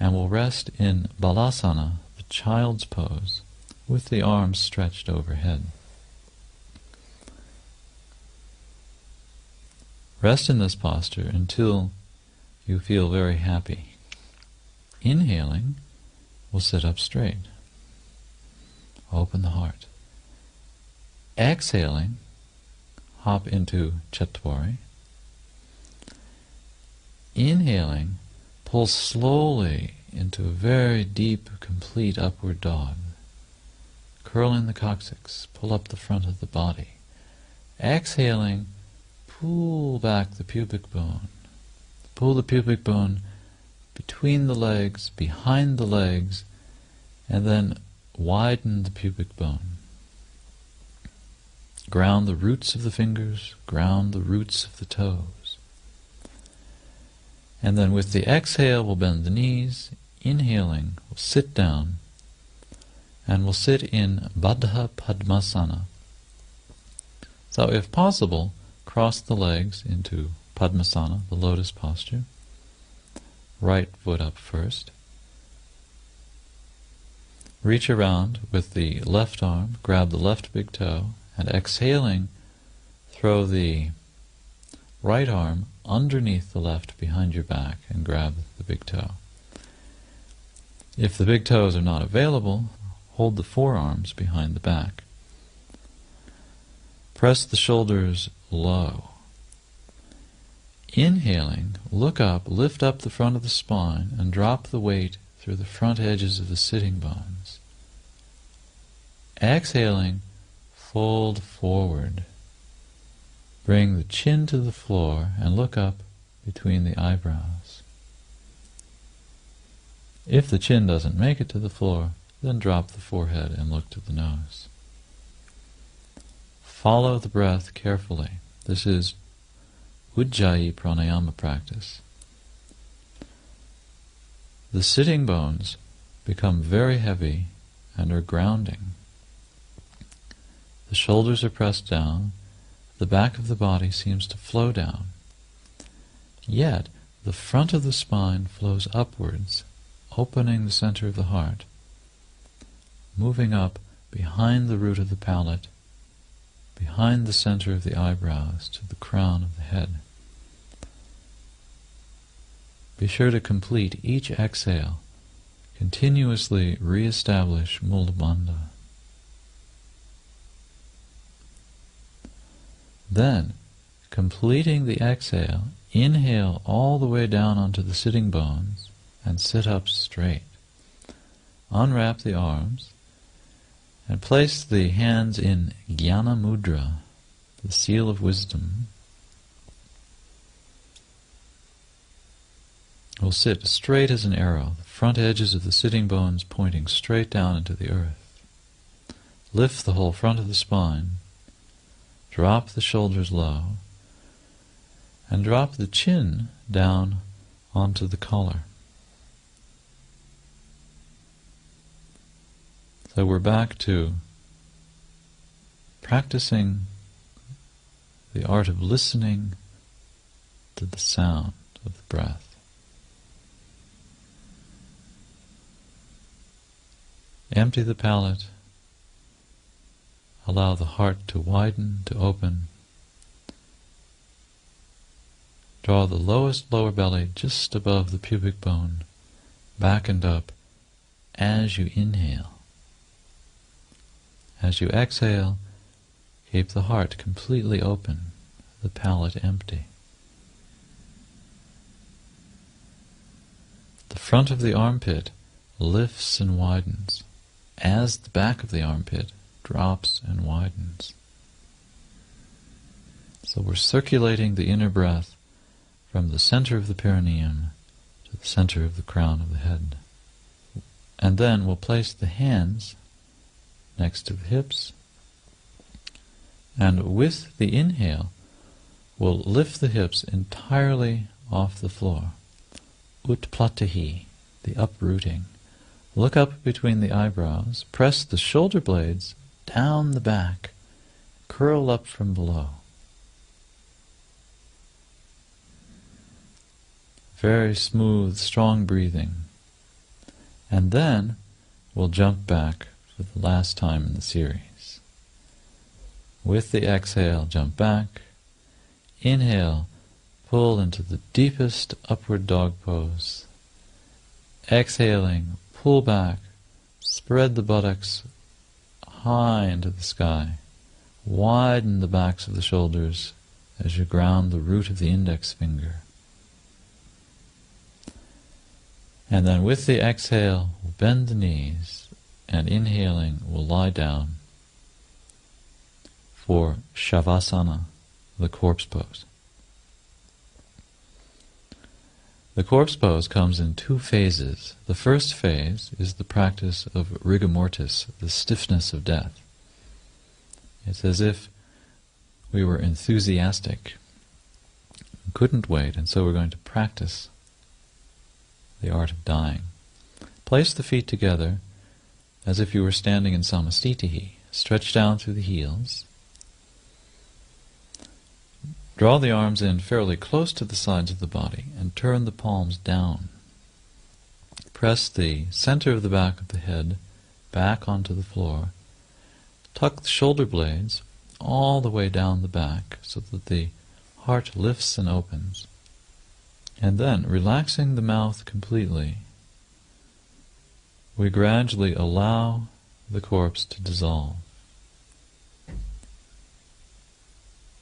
and we'll rest in Balasana, the child's pose, with the arms stretched overhead. Rest in this posture until you feel very happy. Inhaling, we'll sit up straight. Open the heart. Exhaling, hop into Chatwari. Inhaling, pull slowly into a very deep, complete upward dog. Curling the coccyx, pull up the front of the body. Exhaling, pull back the pubic bone. Pull the pubic bone between the legs, behind the legs, and then widen the pubic bone. Ground the roots of the fingers, ground the roots of the toes. And then with the exhale, we'll bend the knees. Inhaling, we'll sit down, and we'll sit in Baddha Padmasana. So if possible, cross the legs into Padmasana, the lotus posture. Right foot up first. Reach around with the left arm, grab the left big toe, and exhaling, throw the right arm underneath the left behind your back and grab the big toe. If the big toes are not available, hold the forearms behind the back. Press the shoulders low. Inhaling, look up, lift up the front of the spine, and drop the weight through the front edges of the sitting bones. Exhaling, fold forward. Bring the chin to the floor and look up between the eyebrows. If the chin doesn't make it to the floor, Then drop the forehead and look to the nose. Follow the breath carefully. This is Ujjayi pranayama practice. The sitting bones become very heavy and are grounding. The shoulders are pressed down. The back of the body seems to flow down. Yet, the front of the spine flows upwards, opening the center of the heart, moving up behind the root of the palate, behind the center of the eyebrows to the crown of the head. Be sure to complete each exhale. Continuously re-establish Mula Bandha. Then, completing the exhale, inhale all the way down onto the sitting bones and sit up straight. Unwrap the arms and place the hands in Jnana Mudra, the seal of wisdom. We'll sit straight as an arrow, the front edges of the sitting bones pointing straight down into the earth. Lift the whole front of the spine, drop the shoulders low, and drop the chin down onto the collar. So we're back to practicing the art of listening to the sound of the breath. Empty the palate. Allow the heart to widen, to open. Draw the lowest lower belly just above the pubic bone, back and up, as you inhale. As you exhale, keep the heart completely open, the palate empty. The front of the armpit lifts and widens, as the back of the armpit drops and widens. So we're circulating the inner breath from the center of the perineum to the center of the crown of the head. And then we'll place the hands next to the hips, and with the inhale, we'll lift the hips entirely off the floor. Utplatahi, the uprooting. Look up between the eyebrows, press the shoulder blades down the back, curl up from below. Very smooth, strong breathing. And then we'll jump back for the last time in the series. With the exhale, jump back. Inhale, pull into the deepest upward dog pose. Exhaling, pull back, spread the buttocks high into the sky. Widen the backs of the shoulders as you ground the root of the index finger. And then with the exhale, we'll bend the knees, and inhaling, we'll lie down for Shavasana, the corpse pose. The corpse pose comes in two phases. The first phase is the practice of rigor mortis, the stiffness of death. It's as if we were enthusiastic, couldn't wait, and so we're going to practice the art of dying. Place the feet together as if you were standing in samastitihi. Stretch down through the heels. Draw the arms in fairly close to the sides of the body and turn the palms down. Press the center of the back of the head back onto the floor. Tuck the shoulder blades all the way down the back so that the heart lifts and opens. And then, relaxing the mouth completely, we gradually allow the corpse to dissolve.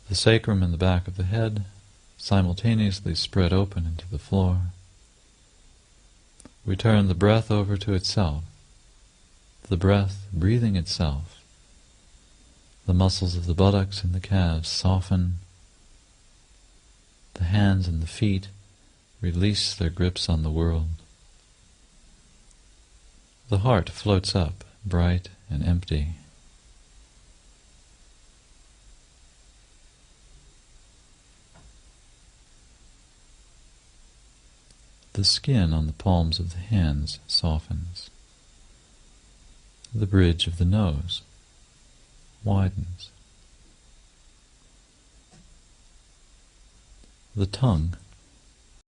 The sacrum and the back of the head simultaneously spread open into the floor. We turn the breath over to itself, the breath breathing itself. The muscles of the buttocks and the calves soften. The hands and the feet release their grips on the world. The heart floats up, bright and empty. The skin on the palms of the hands softens. The bridge of the nose widens. The tongue